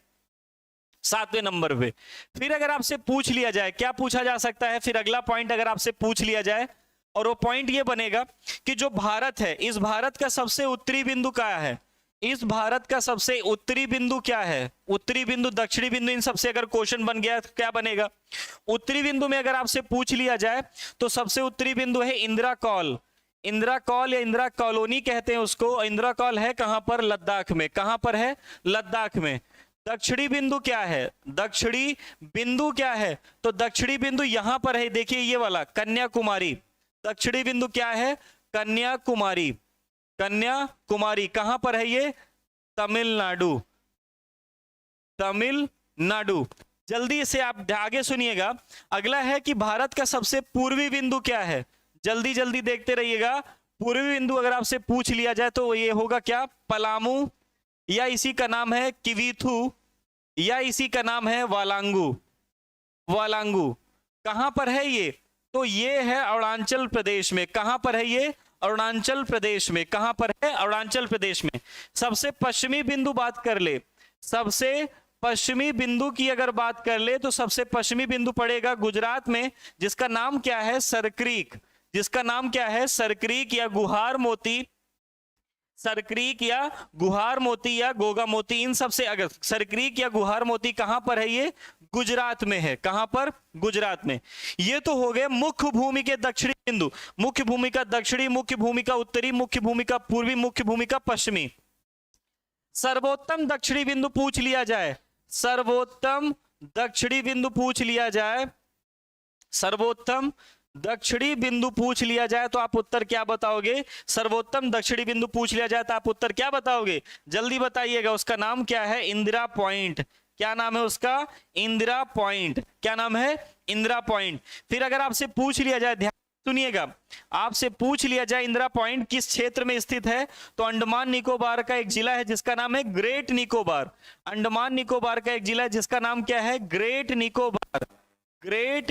7वें नंबर पे। फिर अगर आपसे पूछ लिया जाए, क्या पूछा जा सकता है? फिर अगला पॉइंट अगर आपसे पूछ लिया जाए, और वो पॉइंट ये बनेगा कि जो भारत है, इस भारत का सबसे उत्तरी बिंदु क्या है? इस भारत का सबसे उत्तरी बिंदु क्या है? उत्तरी बिंदु, दक्षिणी बिंदु, इन सबसे अगर क्वेश्चन बन गया तो क्या बनेगा? उत्तरी बिंदु में अगर आपसे पूछ लिया जाए तो सबसे उत्तरी बिंदु है इंदिरा कॉल। इंदिरा कॉल या इंदिरा कॉलोनी कहते हैं उसको। इंदिरा कॉल है कहां पर? लद्दाख में। कहां पर है? लद्दाख में। दक्षिणी बिंदु क्या है? दक्षिणी बिंदु क्या है? तो दक्षिणी बिंदु यहां पर है, देखिए ये वाला, कन्याकुमारी। दक्षिणी बिंदु क्या है? कन्याकुमारी। कन्याकुमारी कहां पर है ये? तमिलनाडु। तमिलनाडु। जल्दी से आप आगे सुनिएगा। अगला है कि भारत का सबसे पूर्वी बिंदु क्या है? जल्दी जल्दी देखते रहिएगा। पूर्वी बिंदु अगर आपसे पूछ लिया जाए तो ये होगा क्या? पलामू, या इसी का नाम है किवीथू, या इसी का नाम है वालांगू। वालांगू कहां पर है ये? तो ये है अरुणाचल प्रदेश में। कहां पर है ये? अरुणाचल प्रदेश में। कहां पर है? अरुणाचल प्रदेश में। सबसे पश्चिमी बिंदु बात कर ले, सबसे पश्चिमी बिंदु की अगर बात कर ले तो सबसे पश्चिमी बिंदु पड़ेगा गुजरात में, जिसका नाम क्या है? सरक्रीक। जिसका नाम क्या है? सरक्रीक या गुहार मोती। सरक्रीक या गुहार मोती या गोगा मोती, इन सबसे अगर सरक्रीक या गुहार मोती कहां पर है, ये गुजरात में है। कहां पर? गुजरात में। ये तो हो गए मुख्य भूमि के दक्षिणी बिंदु, मुख्य भूमि का दक्षिणी, मुख्य भूमि का उत्तरी, मुख्य भूमि का पूर्वी, मुख्य भूमि का पश्चिमी। सर्वोत्तम दक्षिणी बिंदु पूछ लिया जाए, सर्वोत्तम दक्षिणी बिंदु पूछ लिया जाए, सर्वोत्तम दक्षिणी बिंदु पूछ लिया जाए तो आप उत्तर क्या बताओगे? सर्वोत्तम दक्षिणी बिंदु पूछ लिया जाए तो आप उत्तर क्या बताओगे? जल्दी बताइएगा। उसका नाम क्या है? इंदिरा पॉइंट। क्या नाम है उसका? इंदिरा पॉइंट। क्या नाम है? इंदिरा पॉइंट। फिर अगर आपसे पूछ लिया जाए, ध्यान सुनिएगा, आपसे पूछ लिया जाए इंदिरा पॉइंट किस क्षेत्र में स्थित है, तो अंडमान निकोबार का एक जिला है जिसका नाम है ग्रेट निकोबार। अंडमान निकोबार का एक जिला है जिसका नाम क्या है? ग्रेट निकोबार। ग्रेट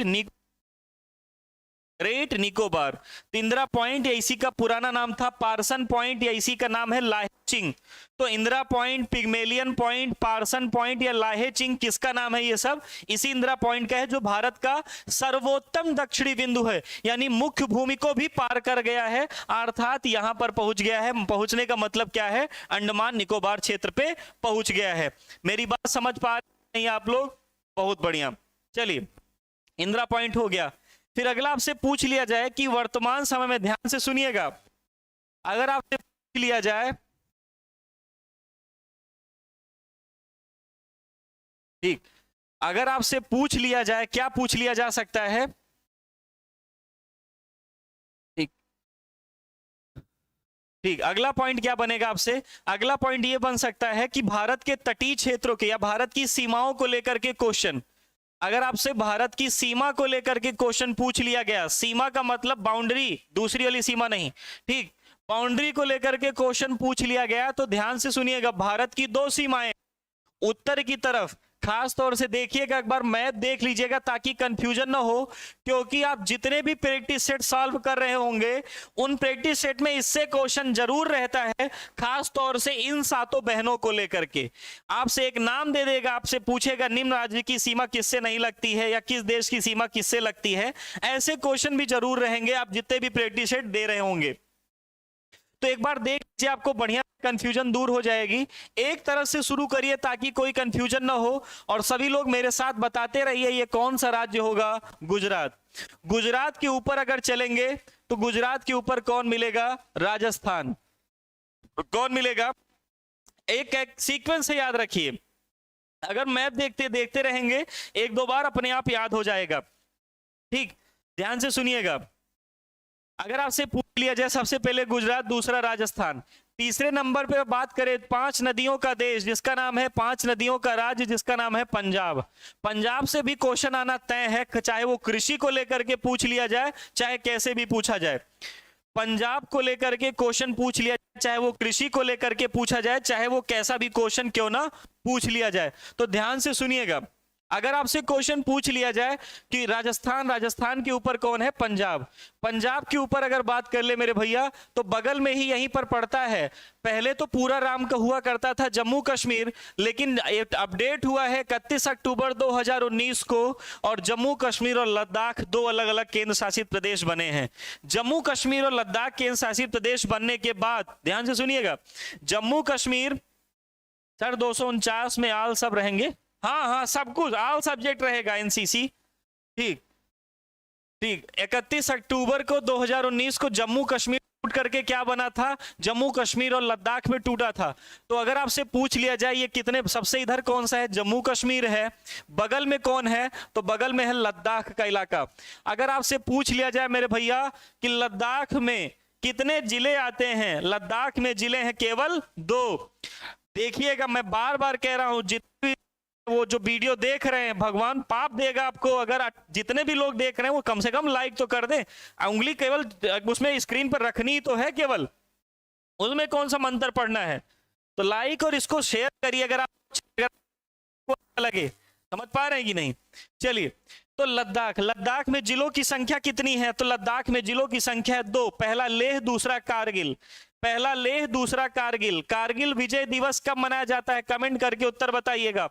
निकोबार। तो इंदिरा पॉइंट या इसी का पुराना नाम था पार्सन पॉइंट या इसी का नाम है लाहेचिंग। तो Indira point, Pygmalion point, parson point या लाहेचिंग किसका नाम है? ये सब इसी इंदिरा पॉइंट का है, जो भारत का सर्वोत्तम दक्षिणी बिंदु है, यानी मुख्य भूमि को भी पार कर गया है, अर्थात यहां पर पहुंच गया है। पहुंचने का मतलब क्या है? अंडमान निकोबार क्षेत्र पे पहुंच गया है। मेरी बात समझ पा रहे हैं आप लोग? बहुत बढ़िया। चलिए, इंदिरा पॉइंट हो गया। फिर अगला आपसे पूछ लिया जाए कि वर्तमान समय में, ध्यान से सुनिएगा, अगर आपसे पूछ लिया जाए, ठीक, अगर आपसे पूछ लिया जाए, क्या पूछ लिया जा सकता है? ठीक ठीक, अगला पॉइंट क्या बनेगा आपसे? अगला पॉइंट ये बन सकता है कि भारत के तटीय क्षेत्रों के या भारत की सीमाओं को लेकर के क्वेश्चन। अगर आपसे भारत की सीमा को लेकर के क्वेश्चन पूछ लिया गया, सीमा का मतलब बाउंड्री, दूसरी वाली सीमा नहीं, ठीक, बाउंड्री को लेकर के क्वेश्चन पूछ लिया गया, तो ध्यान से सुनिएगा, भारत की दो सीमाएं, उत्तर की तरफ, खास तौर से देखिएगा, एक बार मैप देख लीजिएगा ताकि कंफ्यूजन ना हो, क्योंकि आप जितने भी प्रैक्टिस सेट सॉल्व कर रहे होंगे उन प्रैक्टिस सेट में इससे क्वेश्चन जरूर रहता है, खास तौर से इन सातों बहनों को लेकर के। आपसे एक नाम दे देगा, आपसे पूछेगा निम्न राज्य की सीमा किससे नहीं लगती है या किस देश की सीमा किससे लगती है, ऐसे क्वेश्चन भी जरूर रहेंगे आप जितने भी प्रैक्टिस सेट दे रहे होंगे। तो एक बार देख लीजिए, आपको बढ़िया कंफ्यूजन दूर हो जाएगी। एक तरफ से शुरू करिए ताकि कोई कंफ्यूजन ना हो, और सभी लोग मेरे साथ बताते रहिए ये कौन सा राज्य होगा? गुजरात। गुजरात के ऊपर अगर चलेंगे तो गुजरात के ऊपर कौन मिलेगा? राजस्थान। कौन मिलेगा? एक एक सीक्वेंस से याद रखिए, अगर मैप देखते देखते रहेंगे एक दो बार अपने आप याद हो जाएगा। ठीक, ध्यान से सुनिएगा, अगर आपसे पूछ लिया जाए सबसे पहले गुजरात, दूसरा राजस्थान, तीसरे नंबर पे बात करें 5 नदियों का देश जिसका नाम है, 5 नदियों का राज्य जिसका नाम है पंजाब। पंजाब से भी क्वेश्चन आना तय है, चाहे वो कृषि को लेकर के पूछ लिया जाए, चाहे कैसे भी पूछा जाए। पंजाब को लेकर के क्वेश्चन पूछ लिया जाए, चाहे वो कृषि को लेकर के पूछा जाए, चाहे वो कैसा भी क्वेश्चन क्यों ना पूछ लिया जाए। तो ध्यान से सुनिएगा, अगर आपसे क्वेश्चन पूछ लिया जाए कि राजस्थान, राजस्थान के ऊपर कौन है? पंजाब। पंजाब के ऊपर अगर बात कर ले मेरे भैया, तो बगल में ही यहीं पर पड़ता है, पहले तो पूरा नाम का हुआ करता था जम्मू कश्मीर, लेकिन अपडेट हुआ है 31 अक्टूबर 2019 को, और जम्मू कश्मीर और लद्दाख दो अलग अलग केंद्र शासित प्रदेश बने हैं। जम्मू कश्मीर और लद्दाख केंद्र शासित प्रदेश बनने के बाद, ध्यान से सुनिएगा, जम्मू कश्मीर सर 249 में आल सब रहेंगे, हाँ हाँ सब कुछ ऑल सब्जेक्ट रहेगा एनसीसी। ठीक ठीक, 31 अक्टूबर को 2019 को जम्मू कश्मीर टूट करके क्या बना था? जम्मू कश्मीर और लद्दाख में टूटा था। तो अगर आपसे पूछ लिया जाए ये कितने, सबसे इधर कौन सा है? जम्मू कश्मीर है। बगल में कौन है? तो बगल में है लद्दाख का इलाका। अगर आपसे पूछ लिया जाए मेरे भैया कि लद्दाख में कितने जिले आते हैं? लद्दाख में जिले हैं केवल 2। देखिएगा, मैं बार बार कह रहा हूं, जितने वो जो वीडियो देख रहे हैं, भगवान पाप देगा आपको, अगर जितने भी लोग देख रहे हैं वो कम से कम लाइक तो कर दें। उंगली केवल उसमें स्क्रीन पर रखनी तो है, केवल उसमें कौन सा मंत्र पढ़ना है। तो लाइक और इसको शेयर करिए अगर आपको लगे। समझ पा रहे हैं कि नहीं? चलिए, तो लद्दाख, लद्दाख में जिलों की संख्या कितनी है? तो लद्दाख में जिलों की संख्या है 2, पहला लेह, दूसरा कारगिल। पहला लेह, दूसरा कारगिल। कारगिल विजय दिवस कब मनाया जाता है? कमेंट करके उत्तर बताइएगा।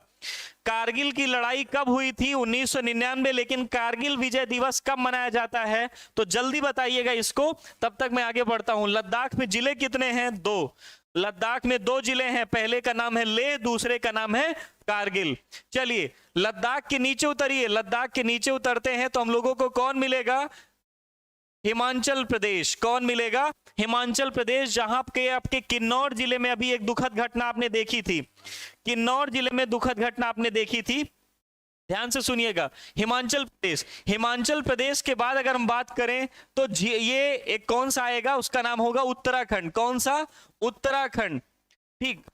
कारगिल की लड़ाई कब हुई थी? 1999। लेकिन कारगिल विजय दिवस कब मनाया जाता है? तो जल्दी बताइएगा इसको, तब तक मैं आगे बढ़ता हूं। लद्दाख में जिले कितने हैं? 2। लद्दाख में 2 जिले हैं, पहले का नाम है लेह, दूसरे का नाम है कारगिल। चलिए लद्दाख के नीचे उतरिए, लद्दाख के नीचे उतरते हैं तो हम लोगों को कौन मिलेगा? हिमाचल प्रदेश। कौन मिलेगा? हिमाचल प्रदेश, जहां आपके किन्नौर जिले में अभी एक दुखद घटना आपने देखी थी, किन्नौर जिले में दुखद घटना आपने देखी थी, ध्यान से सुनिएगा। हिमाचल प्रदेश, हिमाचल प्रदेश के बाद अगर हम बात करें तो ये एक कौन सा आएगा? उसका नाम होगा उत्तराखंड। कौन सा? उत्तराखंड। ठीक,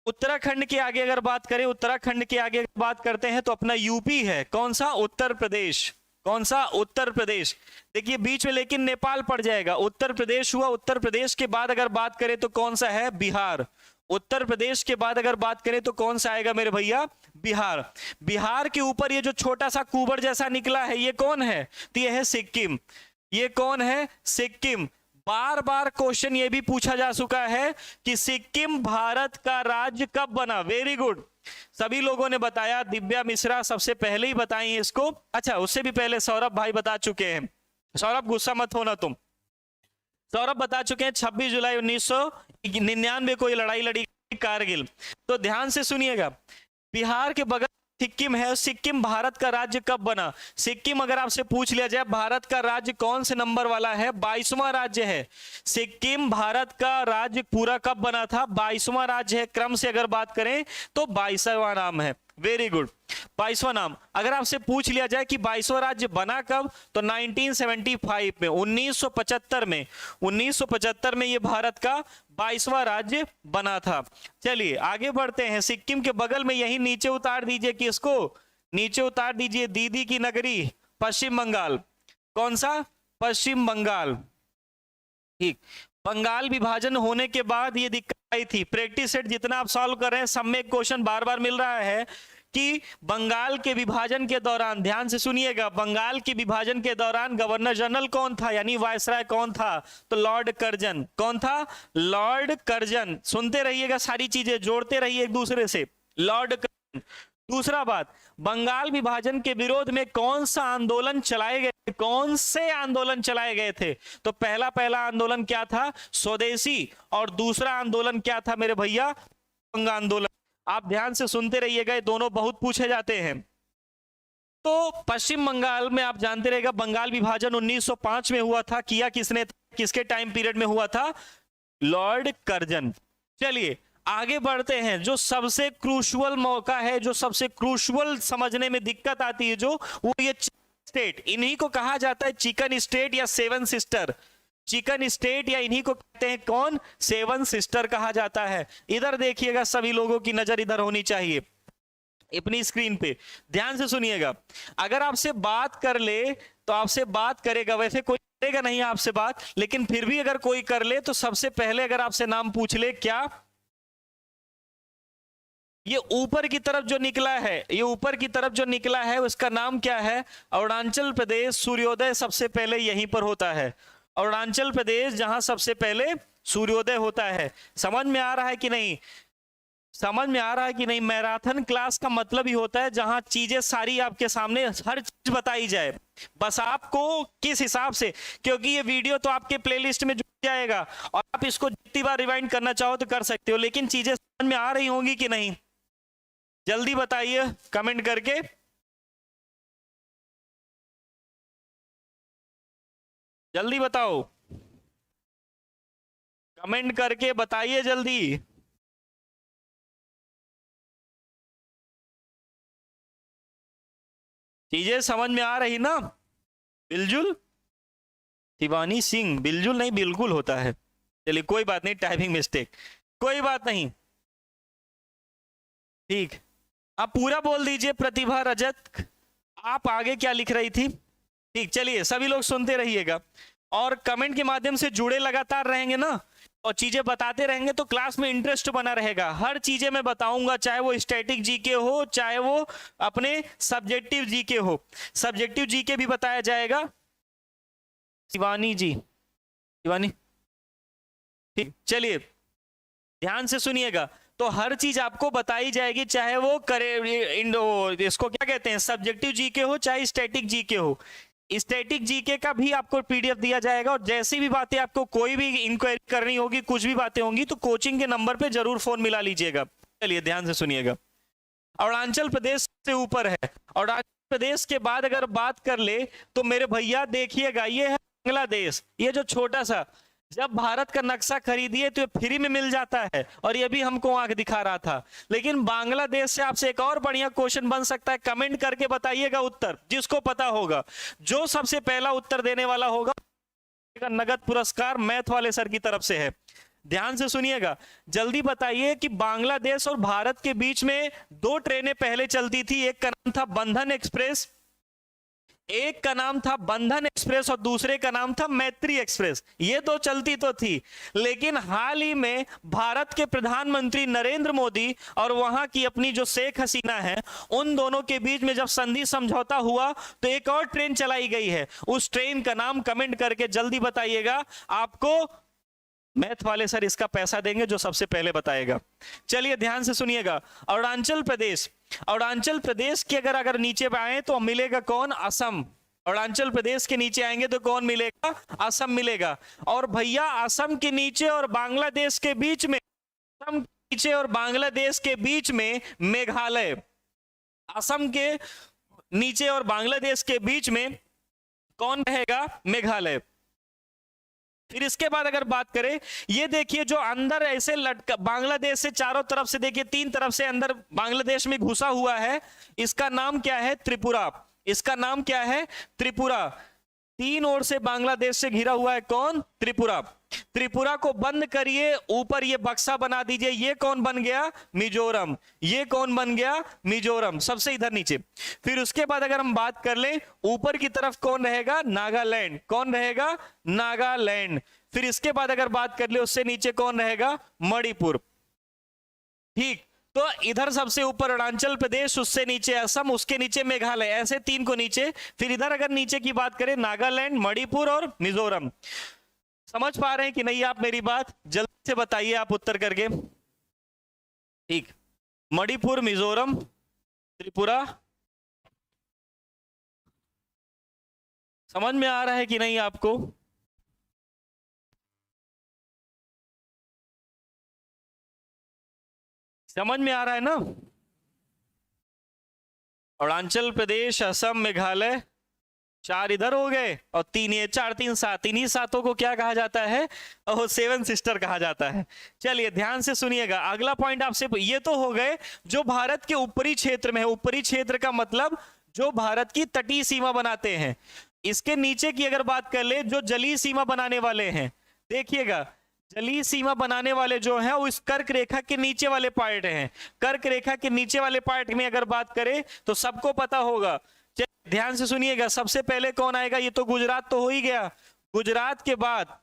उत्तराखंड के आगे अगर बात करें, उत्तराखंड के आगे बात करते हैं तो अपना यूपी है। कौन सा? उत्तर प्रदेश। कौन सा? उत्तर प्रदेश। देखिए बीच में लेकिन नेपाल पड़ जाएगा। उत्तर प्रदेश हुआ, उत्तर प्रदेश के बाद अगर बात करें तो कौन सा है? बिहार। उत्तर प्रदेश के बाद अगर बात करें तो कौन सा आएगा मेरे भैया? बिहार। बिहार के ऊपर ये जो छोटा सा कुबर जैसा निकला है, ये कौन है? तो ये है सिक्किम। ये कौन है? सिक्किम। बार बार क्वेश्चन ये भी पूछा जा चुका है कि सिक्किम भारत का राज्य कब बना? वेरी गुड, सभी लोगों ने बताया। दिव्या मिश्रा सबसे पहले ही बताई है इसको। अच्छा, उससे भी पहले सौरभ भाई बता चुके हैं। सौरभ गुस्सा मत होना तुम। सौरभ बता चुके हैं 26 जुलाई 1999 को ये लड़ाई लड़ी कारगिल। तो ध्यान से सुनिएगा, बिहार के बगल सिक्किम है। सिक्किम भारत का राज्य कब बना? सिक्किम अगर आपसे पूछ लिया जाए भारत का राज्य कौन से नंबर वाला है? 22वां राज्य है। सिक्किम भारत का राज्य पूरा कब बना था? 22वां राज्य है। क्रम से अगर बात करें तो 22वां नाम है। वेरी गुड, 22वां नाम। अगर आपसे पूछ लिया जाए कि 22वां राज्य बना कब, तो 1975 में, 1975 में, 1975 में ये भारत का 22वां राज्य बना था। चलिए आगे बढ़ते हैं। सिक्किम के बगल में यही नीचे उतार दीजिए, किसको? नीचे उतार दीजिए दीदी की नगरी, पश्चिम बंगाल। कौन सा? पश्चिम बंगाल। ठीक, बंगाल विभाजन होने के बाद ये दिक्कत आई थी। प्रैक्टिस सेट जितना आप सॉल्व कर रहे हैं, सब में क्वेश्चन बार बार मिल रहा है कि बंगाल के विभाजन के दौरान, ध्यान से सुनिएगा, बंगाल के विभाजन के दौरान गवर्नर जनरल कौन था, यानी वायसराय कौन था? तो लॉर्ड कर्जन। कौन था? Lord Curzon. सुनते रहिएगा, सारी चीजें जोड़ते रहिए एक दूसरे से। Lord Curzon. दूसरा बात, बंगाल विभाजन के विरोध में कौन सा आंदोलन चलाए गए? कौन से आंदोलन चलाए गए थे? तो पहला आंदोलन क्या था? स्वदेशी। और दूसरा आंदोलन क्या था मेरे भैया? बंग आंदोलन। आप ध्यान से सुनते रहिएगा, दोनों बहुत पूछे जाते हैं। तो पश्चिम बंगाल में आप जानते रहिएगा, बंगाल विभाजन 1905 में हुआ था। किया किसने? किसके टाइम पीरियड में हुआ था? Lord Curzon. चलिए आगे बढ़ते हैं। जो सबसे क्रूशल मौका है, जो सबसे क्रूशल समझने में दिक्कत आती है, जो वो ये स्टेट, इन्हीं को कहा जाता है चिकन स्टेट या सेवन सिस्टर। चिकन स्टेट या इन्हीं को कहते हैं कौन? सेवन सिस्टर कहा जाता है। इधर देखिएगा, सभी लोगों की नजर इधर होनी चाहिए अपनी स्क्रीन पे। ध्यान से सुनिएगा, अगर आपसे बात कर ले तो आपसे बात करेगा, वैसे कोई करेगा नहीं आपसे बात, लेकिन फिर भी अगर कोई कर ले तो सबसे पहले अगर आपसे नाम पूछ ले, क्या ये ऊपर की तरफ जो निकला है, ये ऊपर की तरफ जो निकला है उसका नाम क्या है? अरुणाचल प्रदेश। सूर्योदय सबसे पहले यहीं पर होता है। अरुणाचल प्रदेश, जहां सबसे पहले सूर्योदय होता है। समझ में आ रहा है कि नहीं? समझ में आ रहा है कि नहीं? मैराथन क्लास का मतलब ही होता है जहां चीजें सारी आपके सामने हर चीज बताई जाए, बस आपको किस हिसाब से, क्योंकि ये वीडियो तो आपके प्लेलिस्ट में जुड़ जाएगा और आप इसको जितनी बार रिवाइंड करना चाहो तो कर सकते हो, लेकिन चीजें समझ में आ रही होंगी कि नहीं? जल्दी बताइए कमेंट करके। जल्दी बताओ, कमेंट करके बताइए जल्दी। चीजें समझ में आ रही ना? बिल्जुल, शिवानी सिंह, बिल्जुल नहीं बिल्कुल होता है। चलिए कोई बात नहीं, टाइपिंग मिस्टेक, कोई बात नहीं। ठीक, आप पूरा बोल दीजिए। प्रतिभा रजत, आप आगे क्या लिख रही थी? ठीक, चलिए सभी लोग सुनते रहिएगा और कमेंट के माध्यम से जुड़े लगातार रहेंगे ना, और चीजें बताते रहेंगे तो क्लास में इंटरेस्ट बना रहेगा। हर चीजें मैं बताऊंगा, चाहे वो स्टैटिक जीके हो, चाहे वो अपने सब्जेक्टिव जीके हो। सब्जेक्टिव जीके भी बताया जाएगा। शिवानी जी, शिवानी, ठीक, चलिए ध्यान से सुनिएगा। तो हर चीज आपको बताई जाएगी, चाहे वो करे इसको क्या कहते हैं, सब्जेक्टिव जीके हो चाहे स्टैटिक जीके हो। स्टैटिक जीके का भी आपको पीडीएफ दिया जाएगा, और जैसी भी बातें आपको कोई भी इंक्वायरी करनी होगी, कुछ भी बातें होंगी, तो कोचिंग के नंबर पे जरूर फोन मिला लीजिएगा। चलिए ध्यान से सुनिएगा। अरुणाचल प्रदेश से ऊपर है, अरुणाचल प्रदेश के बाद अगर बात कर ले तो मेरे भैया देखिएगा, ये है बांग्लादेश। ये जो छोटा सा, जब भारत का नक्शा खरीदिए तो फ्री में मिल जाता है, और ये भी हमको आंख दिखा रहा था। लेकिन बांग्लादेश से आपसे एक और बढ़िया क्वेश्चन बन सकता है, कमेंट करके बताइएगा उत्तर, जिसको पता होगा। जो सबसे पहला उत्तर देने वाला होगा, नगद पुरस्कार मैथ वाले सर की तरफ से है। ध्यान से सुनिएगा, जल्दी बताइए कि बांग्लादेश और भारत के बीच में 2 ट्रेनें पहले चलती थी। एक का नाम था बंधन एक्सप्रेस, एक का नाम था बंधन एक्सप्रेस और दूसरे का नाम था मैत्री एक्सप्रेस। ये 2 चलती तो थी, लेकिन हाल ही में भारत के प्रधानमंत्री नरेंद्र मोदी और वहां की अपनी जो शेख हसीना है, उन दोनों के बीच में जब संधि समझौता हुआ तो एक और ट्रेन चलाई गई है। उस ट्रेन का नाम कमेंट करके जल्दी बताइएगा। आपको मैथ वाले सर इसका पैसा देंगे जो सबसे पहले बताएगा। चलिए ध्यान से सुनिएगा। अरुणाचल प्रदेश, अरुणाचल प्रदेश के अगर नीचे आए तो मिलेगा कौन? असम। अरुणाचल प्रदेश के नीचे आएंगे तो कौन मिलेगा? असम मिलेगा। और भैया असम के नीचे और बांग्लादेश के बीच में, असम के नीचे और बांग्लादेश के बीच में मेघालय। असम के नीचे और बांग्लादेश के बीच में कौन रहेगा? मेघालय। फिर इसके बाद अगर बात करें, ये देखिए जो अंदर ऐसे लटका, बांग्लादेश से चारों तरफ से देखिए 3 तरफ से अंदर बांग्लादेश में घुसा हुआ है, इसका नाम क्या है? त्रिपुरा। इसका नाम क्या है? त्रिपुरा। 3 ओर से बांग्लादेश से घिरा हुआ है कौन? त्रिपुरा। त्रिपुरा को बंद करिए, ऊपर ये बक्सा बना दीजिए। ये कौन बन गया? मिजोरम। ये कौन बन गया? मिजोरम, सबसे इधर नीचे। फिर उसके बाद अगर हम बात कर लें, ऊपर की तरफ कौन रहेगा? नागालैंड। कौन रहेगा? नागालैंड। फिर इसके बाद अगर बात कर ले, उससे नीचे कौन रहेगा? मणिपुर। ठीक, तो इधर सबसे ऊपर अरुणाचल प्रदेश, उससे नीचे असम, उसके नीचे मेघालय, ऐसे 3 को नीचे। फिर इधर अगर नीचे की बात करें, नागालैंड, मणिपुर और मिजोरम। समझ पा रहे हैं कि नहीं आप मेरी बात? जल्दी से बताइए आप उत्तर करके। ठीक, मणिपुर, मिजोरम, त्रिपुरा। समझ में आ रहा है कि नहीं आपको? समझ में आ रहा है ना? अरुणाचल प्रदेश, असम, मेघालय, 4 इधर हो गए और 3 ये, 4 3 7। इन्हीं 7 को क्या कहा जाता है? ओह, 7 सिस्टर कहा जाता है। चलिए ध्यान से सुनिएगा। अगला पॉइंट आपसे, ये तो हो गए जो भारत के ऊपरी क्षेत्र में है। ऊपरी क्षेत्र का मतलब जो भारत की तटीय सीमा बनाते हैं। इसके नीचे की अगर बात कर ले, जो जलीय सीमा बनाने वाले हैं, देखिएगा जलीय सीमा बनाने वाले जो हैं वो इस कर्क रेखा के नीचे वाले पार्ट हैं। कर्क रेखा के नीचे वाले पार्ट में अगर बात करें तो सबको पता होगा। ध्यान से सुनिएगा, सबसे पहले कौन आएगा? ये तो गुजरात तो हो ही गया। गुजरात के बाद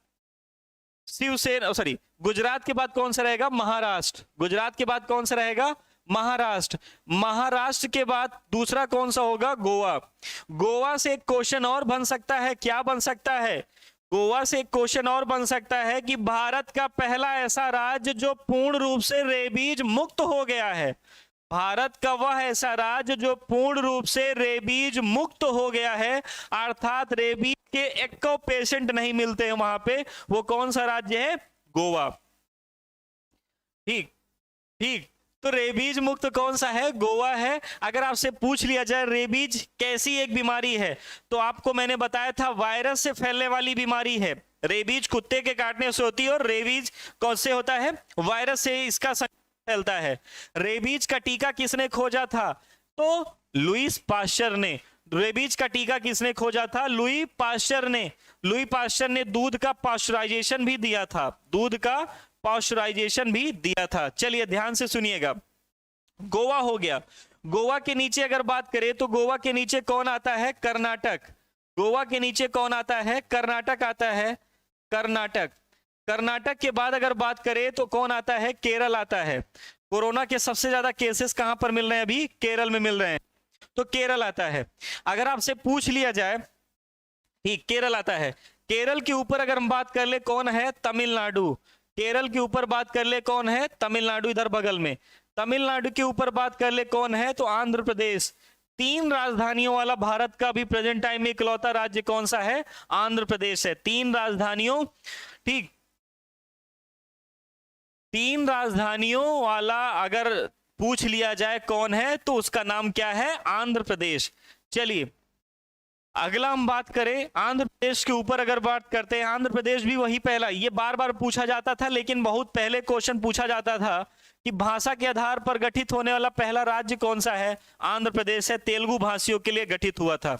शिवसेना, सॉरी, गुजरात के बाद कौन सा रहेगा? महाराष्ट्र। गुजरात के बाद कौन सा रहेगा? महाराष्ट्र। महाराष्ट्र के बाद दूसरा कौन सा होगा? गोवा। गोवा से एक क्वेश्चन और बन सकता है। क्या बन सकता है? गोवा से एक क्वेश्चन और बन सकता है कि भारत का पहला ऐसा राज्य जो पूर्ण रूप से रेबीज मुक्त हो गया है। भारत का वह ऐसा राज्य जो पूर्ण रूप से रेबीज मुक्त हो गया है, अर्थात रेबीज के 1 पेशेंट नहीं मिलते हैं वहां पे, वो कौन सा राज्य है? गोवा। ठीक ठीक, तो रेबीज मुक्त कौन सा है? गोवा है। अगर आपसे पूछ लिया जाए रेबीज कैसी एक बीमारी है, तो आपको मैंने बताया था वायरस से फैलने वाली बीमारी है। रेबीज कुत्ते के काटने से होती है और रेबीज कौन से होता है? वायरस से इसका फैलता है। रेबीज का टीका किसने खोजा था? तो लुईस पाश्चर ने। रेबीज का टीका किसने खोजा था? लुई पाश्चर ने। लुई पाश्चर ने दूध का पाश्चराइजेशन भी दिया था। दूध का पाश्चराइजेशन भी दिया था। चलिए ध्यान से सुनिएगा। गोवा हो गया। गोवा के नीचे अगर बात करें तो गोवा के नीचे कौन आता है? कर्नाटक। गोवा के नीचे कौन आता है? कर्नाटक आता है। कर्नाटक। कर्नाटक के बाद अगर बात करें तो कौन आता है? केरल आता है। कोरोना के सबसे ज्यादा केसेस कहां पर मिल रहे हैं? अभी केरल में मिल रहे हैं, तो केरल आता है। अगर आपसे पूछ लिया जाए, ठीक, केरल आता है। केरल के ऊपर अगर हम बात कर ले कौन है? तमिलनाडु। केरल के ऊपर बात कर ले कौन है? तमिलनाडु, इधर बगल में। तमिलनाडु के ऊपर बात कर ले कौन है? तो आंध्र प्रदेश। तीन राजधानियों वाला भारत का भी प्रेजेंट टाइम में इकलौता राज्य कौन सा है? आंध्र प्रदेश है। तीन राजधानियों, ठीक, तीन राजधानियों वाला अगर पूछ लिया जाए कौन है तो उसका नाम क्या है? आंध्र प्रदेश। चलिए अगला हम बात करें आंध्र प्रदेश के ऊपर। अगर बात करते हैं आंध्र प्रदेश भी वही पहला, ये बार बार पूछा जाता था, लेकिन बहुत पहले क्वेश्चन पूछा जाता था कि भाषा के आधार पर गठित होने वाला पहला राज्य कौन सा है? आंध्र प्रदेश है। तेलुगु भाषियों के लिए गठित हुआ था।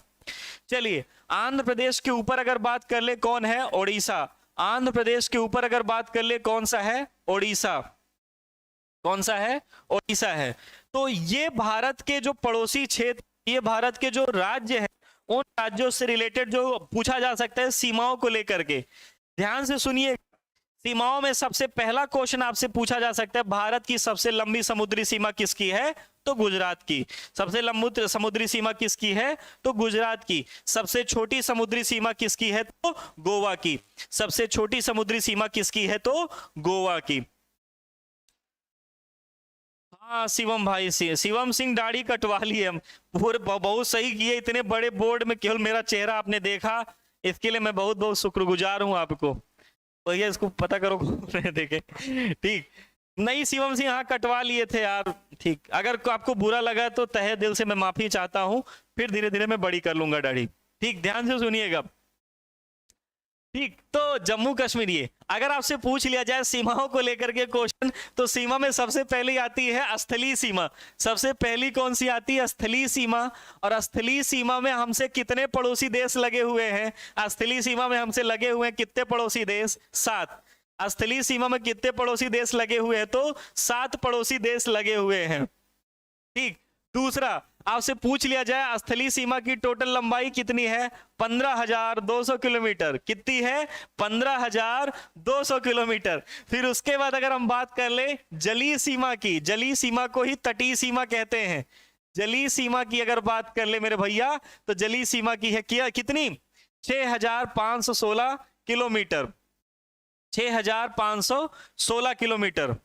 चलिए आंध्र प्रदेश के ऊपर अगर बात कर ले कौन है? ओडिशा। आंध्र प्रदेश के ऊपर अगर बात कर ले कौन सा है? ओडिशा। कौन सा है? ओडिशा है। तो ये भारत के जो पड़ोसी क्षेत्र, ये भारत के जो राज्य है, उन राज्यों से रिलेटेड जो पूछा जा सकता है सीमाओं को लेकर के। ध्यान से सुनिए, सीमाओं में सबसे पहला क्वेश्चन आपसे पूछा जा सकता है, भारत की सबसे लंबी समुद्री सीमा किसकी है? तो गुजरात की। सबसे लंबी समुद्री सीमा किसकी है? तो गुजरात की। सबसे छोटी समुद्री सीमा किसकी है? तो गोवा की। सबसे छोटी समुद्री सीमा किसकी है? तो गोवा की। हाँ शिवम भाई, शिवम सिंह दाढ़ी कटवा ली है, पूरे बहुत सही किए। इतने बड़े बोर्ड में केवल मेरा चेहरा आपने देखा, इसके लिए मैं बहुत बहुत शुक्रगुजार हूं आपको। भैया इसको पता करो देखे, ठीक। नहीं शिवम सिंह, हाँ कटवा लिए थे यार, ठीक। अगर आपको बुरा लगा तो तहे दिल से मैं माफी चाहता हूं, फिर धीरे धीरे मैं बड़ी कर लूंगा दाढ़ी, ठीक। ध्यान से सुनिएगा, ठीक। तो जम्मू कश्मीर, ये अगर आपसे पूछ लिया जाए सीमाओं को लेकर के क्वेश्चन, तो सीमा में सबसे पहले आती है स्थलीय सीमा। सबसे पहली कौन सी आती है? स्थलीय सीमा। और स्थलीय सीमा में हमसे कितने पड़ोसी देश लगे हुए हैं? स्थलीय सीमा में हमसे लगे हुए हैं कितने पड़ोसी देश? 7। स्थलीय सीमा में कितने पड़ोसी देश लगे हुए हैं? तो 7 पड़ोसी देश लगे हुए हैं, ठीक। दूसरा आपसे पूछ लिया जाए स्थलीय सीमा की टोटल लंबाई कितनी है? 15,200 किलोमीटर। कितनी है? 15,200 किलोमीटर। फिर उसके बाद अगर हम बात कर ले जलीय सीमा की, जलीय सीमा को ही तटीय सीमा कहते हैं। जलीय सीमा की अगर बात कर ले मेरे भैया, तो जलीय सीमा की है कितनी? 6,516 किलोमीटर। 6,516 किलोमीटर,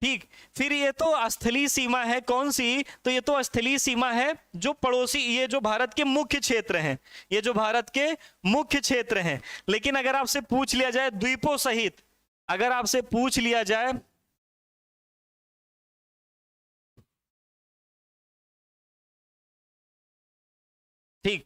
ठीक। फिर ये तो स्थलीय सीमा है, कौन सी? तो ये तो स्थलीय सीमा है जो पड़ोसी, ये जो भारत के मुख्य क्षेत्र हैं, ये जो भारत के मुख्य क्षेत्र हैं। लेकिन अगर आपसे पूछ लिया जाए द्वीपों सहित, अगर आपसे पूछ लिया जाए, ठीक,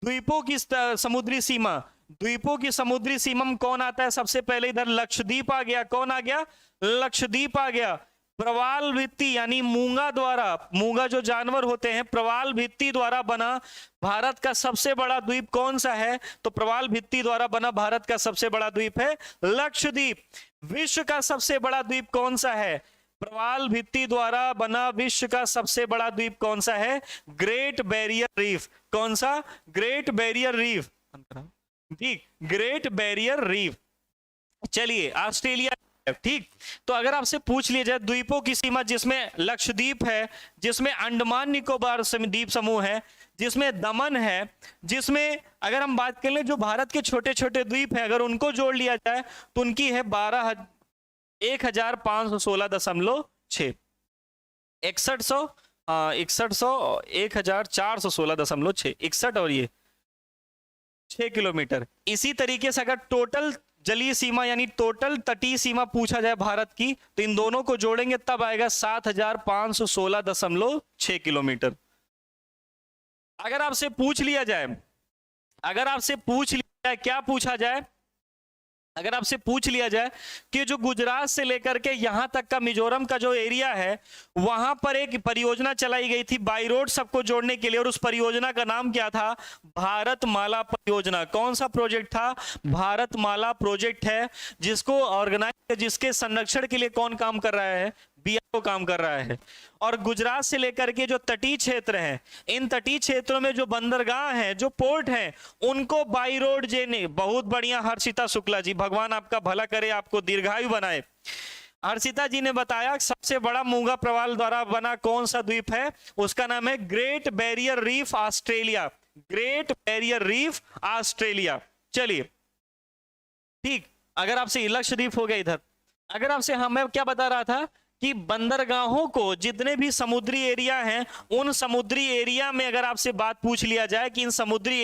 द्वीपों की समुद्री सीमा, द्वीपों की समुद्री सीमा में कौन आता है? सबसे पहले इधर लक्षद्वीप आ गया। कौन आ गया? लक्षद्वीप आ गया। प्रवाल भित्ति यानी मूंगा द्वारा, मूंगा जो जानवर होते हैं, प्रवाल भित्ति द्वारा बना भारत का सबसे बड़ा द्वीप कौन सा है? तो प्रवाल भित्ति द्वारा बना भारत का सबसे बड़ा द्वीप है लक्षद्वीप। विश्व का सबसे बड़ा द्वीप कौन सा है? प्रवाल भित्ति द्वारा बना विश्व का सबसे बड़ा द्वीप कौन सा है? Great barrier reef. कौन सा? ग्रेट बैरियर रीफ, ठीक, ग्रेट बैरियर रीफ। चलिए ऑस्ट्रेलिया, ठीक। तो अगर आपसे पूछ लिया जाए द्वीपों की सीमा, जिसमें लक्षद्वीप है, जिसमें अंडमान निकोबार द्वीप समूह है, जिसमें दमन है, जिसमें अगर हम बात कर ले जो भारत के छोटे छोटे द्वीप हैं, अगर उनको जोड़ लिया जाए तो उनकी है 1,516.6, 1,416.6, 61 और ये 6 किलोमीटर। इसी तरीके से अगर टोटल जलीय सीमा यानी टोटल तटीय सीमा पूछा जाए भारत की, तो इन दोनों को जोड़ेंगे तब आएगा 7,516.6 किलोमीटर। अगर आपसे पूछ लिया जाए, अगर आपसे पूछ लिया जाए, क्या पूछा जाए? अगर आपसे पूछ लिया जाए कि जो गुजरात से लेकर के यहां तक का मिजोरम का जो एरिया है, वहां पर एक परियोजना चलाई गई थी बाई रोड सबको जोड़ने के लिए, और उस परियोजना का नाम क्या था? भारत माला परियोजना। कौन सा प्रोजेक्ट था? भारत माला प्रोजेक्ट है, जिसको ऑर्गेनाइज, जिसके संरक्षण के लिए कौन काम कर रहा है? बीआरओ काम कर रहा है। और गुजरात से लेकर के जो तटीय क्षेत्र हैं, इन तटीय क्षेत्रों में जो बंदरगाह हैं, जो पोर्ट हैं, उनको बाई रोड जेने, बहुत बढ़िया हर्षिता शुक्ला जी, भगवान आपका भला करे, आपको दीर्घायु बनाए। हर्षिता जी ने बताया सबसे बड़ा मूंगा प्रवाल द्वारा बना कौन सा द्वीप है? उसका नाम है great barrier reef Australia. Great barrier reef Australia. चलिए ठीक, अगर आपसे लक्षद्वीप हो गया इधर, अगर आपसे, हाँ मैं क्या बता रहा था कि बंदरगाहों को, जितने भी समुद्री एरिया हैं, उन समुद्री एरिया में अगर आपसे बात पूछ लिया जाए कि इन समुद्री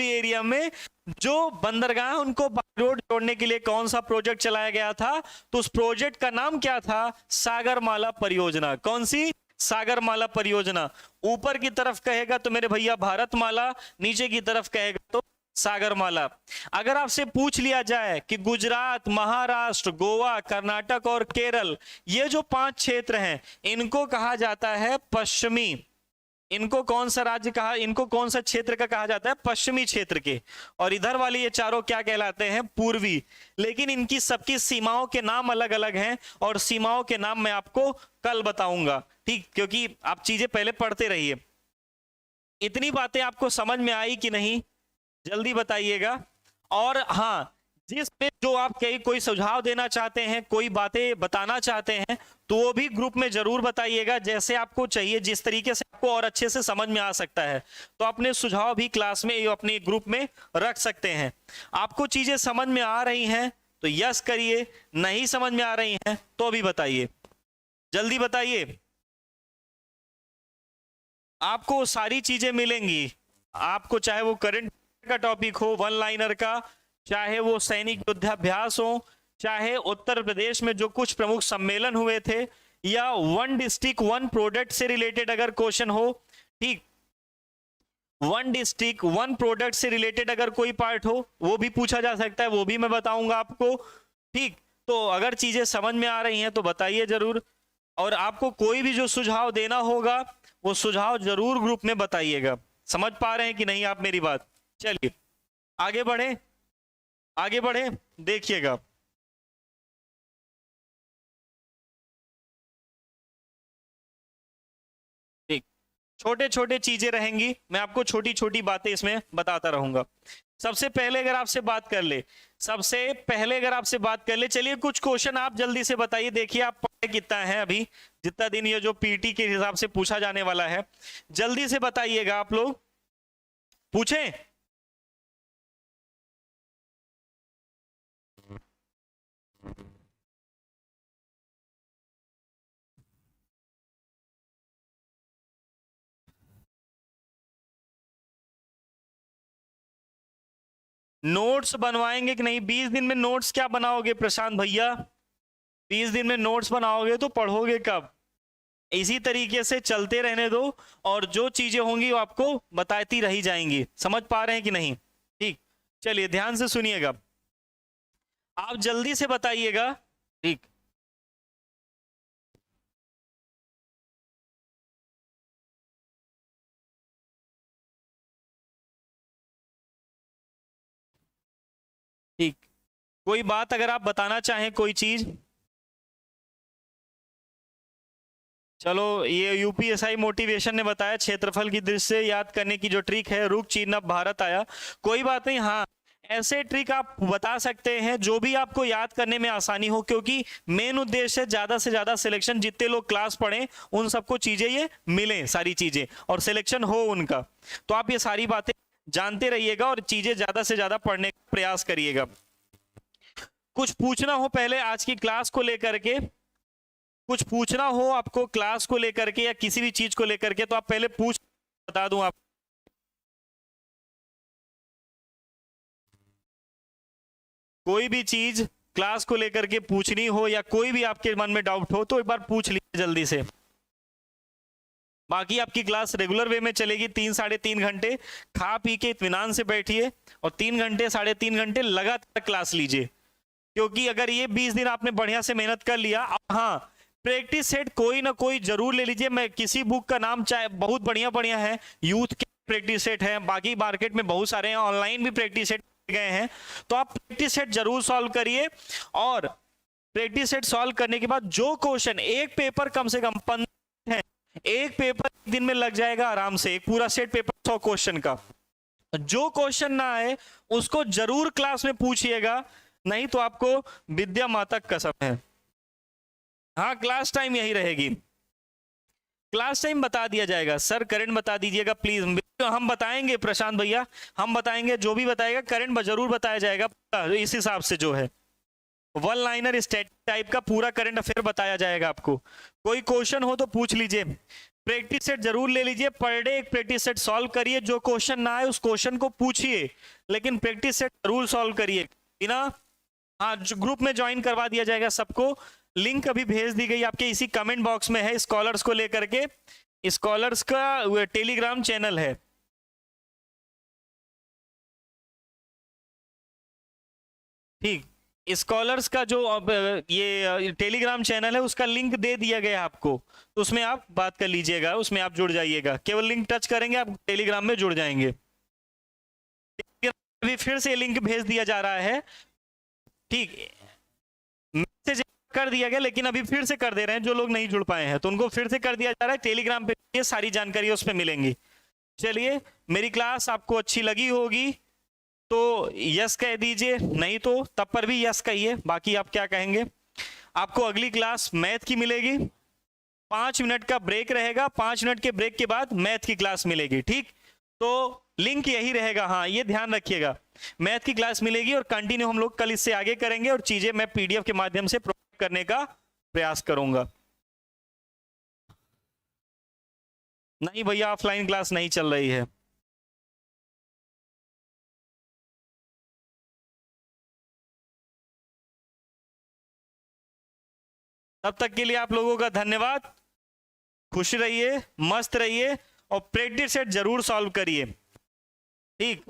एरिया में जो बंदरगाह है उनको बाई रोड जोड़ने के लिए कौन सा प्रोजेक्ट चलाया गया था, तो उस प्रोजेक्ट का नाम क्या था? सागरमाला परियोजना। कौन सी? सागरमाला परियोजना। ऊपर की तरफ कहेगा तो मेरे भैया भारतमाला, नीचे की तरफ कहेगा तो सागरमाला। अगर आपसे पूछ लिया जाए कि गुजरात, महाराष्ट्र, गोवा, कर्नाटक और केरल, ये जो 5 क्षेत्र हैं, इनको कहा जाता है पश्चिमी। इनको कौन सा राज्य कहा, इनको कौन सा क्षेत्र का कहा जाता है? पश्चिमी क्षेत्र के। और इधर वाले ये चारों क्या कहलाते हैं? पूर्वी। लेकिन इनकी सबकी सीमाओं के नाम अलग अलग हैं और सीमाओं के नाम मैं आपको कल बताऊंगा, ठीक? क्योंकि आप चीजें पहले पढ़ते रहिए। इतनी बातें आपको समझ में आई कि नहीं? जल्दी बताइएगा। और हाँ, जिसमें जो आप कोई सुझाव देना चाहते हैं, कोई बातें बताना चाहते हैं, तो वो भी ग्रुप में जरूर बताइएगा, जैसे आपको चाहिए, जिस तरीके से आपको और अच्छे से समझ में आ सकता है। तो अपने सुझाव भी क्लास में, अपने ग्रुप में रख सकते हैं। आपको चीजें समझ में आ रही हैं तो यस करिए, नहीं समझ में आ रही हैं तो भी बताइए, जल्दी बताइए। आपको सारी चीजें मिलेंगी, आपको चाहे वो करंट का टॉपिक हो, वन लाइनर का, चाहे वो सैनिक युद्धाभ्यास हो, चाहे उत्तर प्रदेश में जो कुछ प्रमुख सम्मेलन हुए थे, या वन डिस्ट्रिक्ट वन प्रोडक्ट से रिलेटेड अगर क्वेश्चन हो, ठीक, वन डिस्ट्रिक्ट वन प्रोडक्ट से रिलेटेड अगर कोई पार्ट हो, वो भी पूछा जा सकता है, वो भी मैं बताऊंगा आपको, ठीक। तो अगर चीजें समझ में आ रही हैं तो बताइए जरूर। और आपको कोई भी जो सुझाव देना होगा वो सुझाव जरूर ग्रुप में बताइएगा। समझ पा रहे हैं कि नहीं आप मेरी बात? चलिए आगे बढ़े, आगे बढ़े, देखिएगा। ठीक, छोटे छोटे चीजें रहेंगी, मैं आपको छोटी छोटी बातें इसमें बताता रहूंगा। सबसे पहले अगर आपसे बात कर ले, चलिए कुछ क्वेश्चन आप जल्दी से बताइए। देखिए आप पढ़े कितना है अभी, जितना दिन ये जो पीटी के हिसाब से पूछा जाने वाला है, जल्दी से बताइएगा आप लोग। पूछें? नोट्स बनवाएंगे कि नहीं? 20 दिन में नोट्स क्या बनाओगे प्रशांत भैया? 20 दिन में नोट्स बनाओगे तो पढ़ोगे कब? इसी तरीके से चलते रहने दो, और जो चीजें होंगी वो आपको बताती रही जाएंगी। समझ पा रहे हैं कि नहीं? ठीक, चलिए ध्यान से सुनिएगा, आप जल्दी से बताइएगा। ठीक, ठीक, कोई बात अगर आप बताना चाहें, कोई चीज। चलो, ये यूपीएसआई मोटिवेशन ने बताया क्षेत्रफल की दृष्टि से याद करने की जो ट्रिक है, रुक चीन अब भारत आया। कोई बात नहीं, हाँ ऐसे ट्रिक आप बता सकते हैं जो भी आपको याद करने में आसानी हो, क्योंकि मेन उद्देश्य है ज्यादा से ज्यादा सिलेक्शन, जितने लोग क्लास पढ़ें उन सबको चीजें ये मिले, सारी चीजें, और सिलेक्शन हो उनका। तो आप ये सारी बातें जानते रहिएगा और चीजें ज्यादा से ज्यादा पढ़ने का प्रयास करिएगा। कुछ पूछना हो पहले आज की क्लास को लेकर के, कुछ पूछना हो आपको क्लास को लेकर के या किसी भी चीज को लेकर के, तो आप पहले पूछ, बता दूं आप। कोई भी चीज क्लास को लेकर के पूछनी हो या कोई भी आपके मन में डाउट हो तो एक बार पूछ लीजिए जल्दी से। बाकी आपकी क्लास रेगुलर वे में चलेगी 3-3.5 घंटे। खा पी के इत्मीनान से बैठिए और 3 घंटे 3.5 घंटे लगातार क्लास लीजिए, क्योंकि अगर ये 20 दिन आपने बढ़िया से मेहनत कर लिया। हाँ, प्रैक्टिस सेट कोई ना कोई जरूर ले लीजिए। मैं किसी बुक का नाम, चाहे बहुत बढ़िया बढ़िया है, यूथ के प्रैक्टिस सेट है, बाकी मार्केट में बहुत सारे हैं, ऑनलाइन भी प्रैक्टिस सेट गए हैं, तो आप प्रैक्टिस सेट जरूर सॉल्व करिए। और प्रैक्टिस सेट सॉल्व करने के बाद जो क्वेश्चन, एक पेपर कम से कम 15 है, एक पेपर एक दिन में लग जाएगा आराम से, एक पूरा सेट पेपर 100 क्वेश्चन का। जो क्वेश्चन ना आए उसको जरूर क्लास में पूछिएगा, नहीं तो आपको विद्या माता कसम है। हाँ, क्लास टाइम यही रहेगी, क्लास टाइम बता दिया जाएगा। सर करंट बता दीजिएगा प्लीज। हम बताएंगे प्रशांत भैया, हम बताएंगे, जो भी बताएगा करंट जरूर बताया जाएगा इस हिसाब से जो है। वन लाइनर स्टैटिक टाइप का पूरा करंट अफेयर बताया जाएगा आपको। कोई क्वेश्चन हो तो पूछ लीजिए, प्रैक्टिस सेट जरूर ले लीजिए, पर डे एक प्रैक्टिस सेट सॉल्व करिए, जो क्वेश्चन ना आए उस क्वेश्चन को पूछिए, लेकिन प्रैक्टिस सेट जरूर सॉल्व करिए बिना। हाँ, ग्रुप में ज्वाइन करवा दिया जाएगा सबको, लिंक अभी भेज दी गई आपके इसी कमेंट बॉक्स में है, स्कॉलर्स को लेकर के, स्कॉलर्स का टेलीग्राम चैनल है। ठीक, स्कॉलर्स का जो अब ये टेलीग्राम चैनल है उसका लिंक दे दिया गया है आपको, तो उसमें आप बात कर लीजिएगा, उसमें आप जुड़ जाइएगा, केवल लिंक टच करेंगे आप टेलीग्राम में जुड़ जाएंगे। अभी फिर से लिंक भेज दिया जा रहा है, ठीक, मैसेज कर दिया गया लेकिन अभी फिर से कर दे रहे हैं, जो लोग नहीं जुड़ पाए हैं तो उनको फिर से कर दिया जा रहा है, टेलीग्राम पे ये सारी जानकारी उस पर मिलेंगी। चलिए, मेरी क्लास आपको अच्छी लगी होगी तो यस कह दीजिए, नहीं तो तब पर भी यस कहिए, बाकी आप क्या कहेंगे। आपको अगली क्लास मैथ की मिलेगी, 5 मिनट का ब्रेक रहेगा, 5 मिनट के ब्रेक के बाद मैथ की क्लास मिलेगी। ठीक, तो लिंक यही रहेगा, हाँ ये ध्यान रखिएगा, मैथ की क्लास मिलेगी और कंटिन्यू हम लोग कल इससे आगे करेंगे और चीजें मैं पीडीएफ के माध्यम से प्रोवाइड करने का प्रयास करूंगा। नहीं भैया, ऑफलाइन क्लास नहीं चल रही है। तब तक के लिए आप लोगों का धन्यवाद, खुश रहिए, मस्त रहिए और प्रैक्टिस सेट जरूर सॉल्व करिए। ठीक।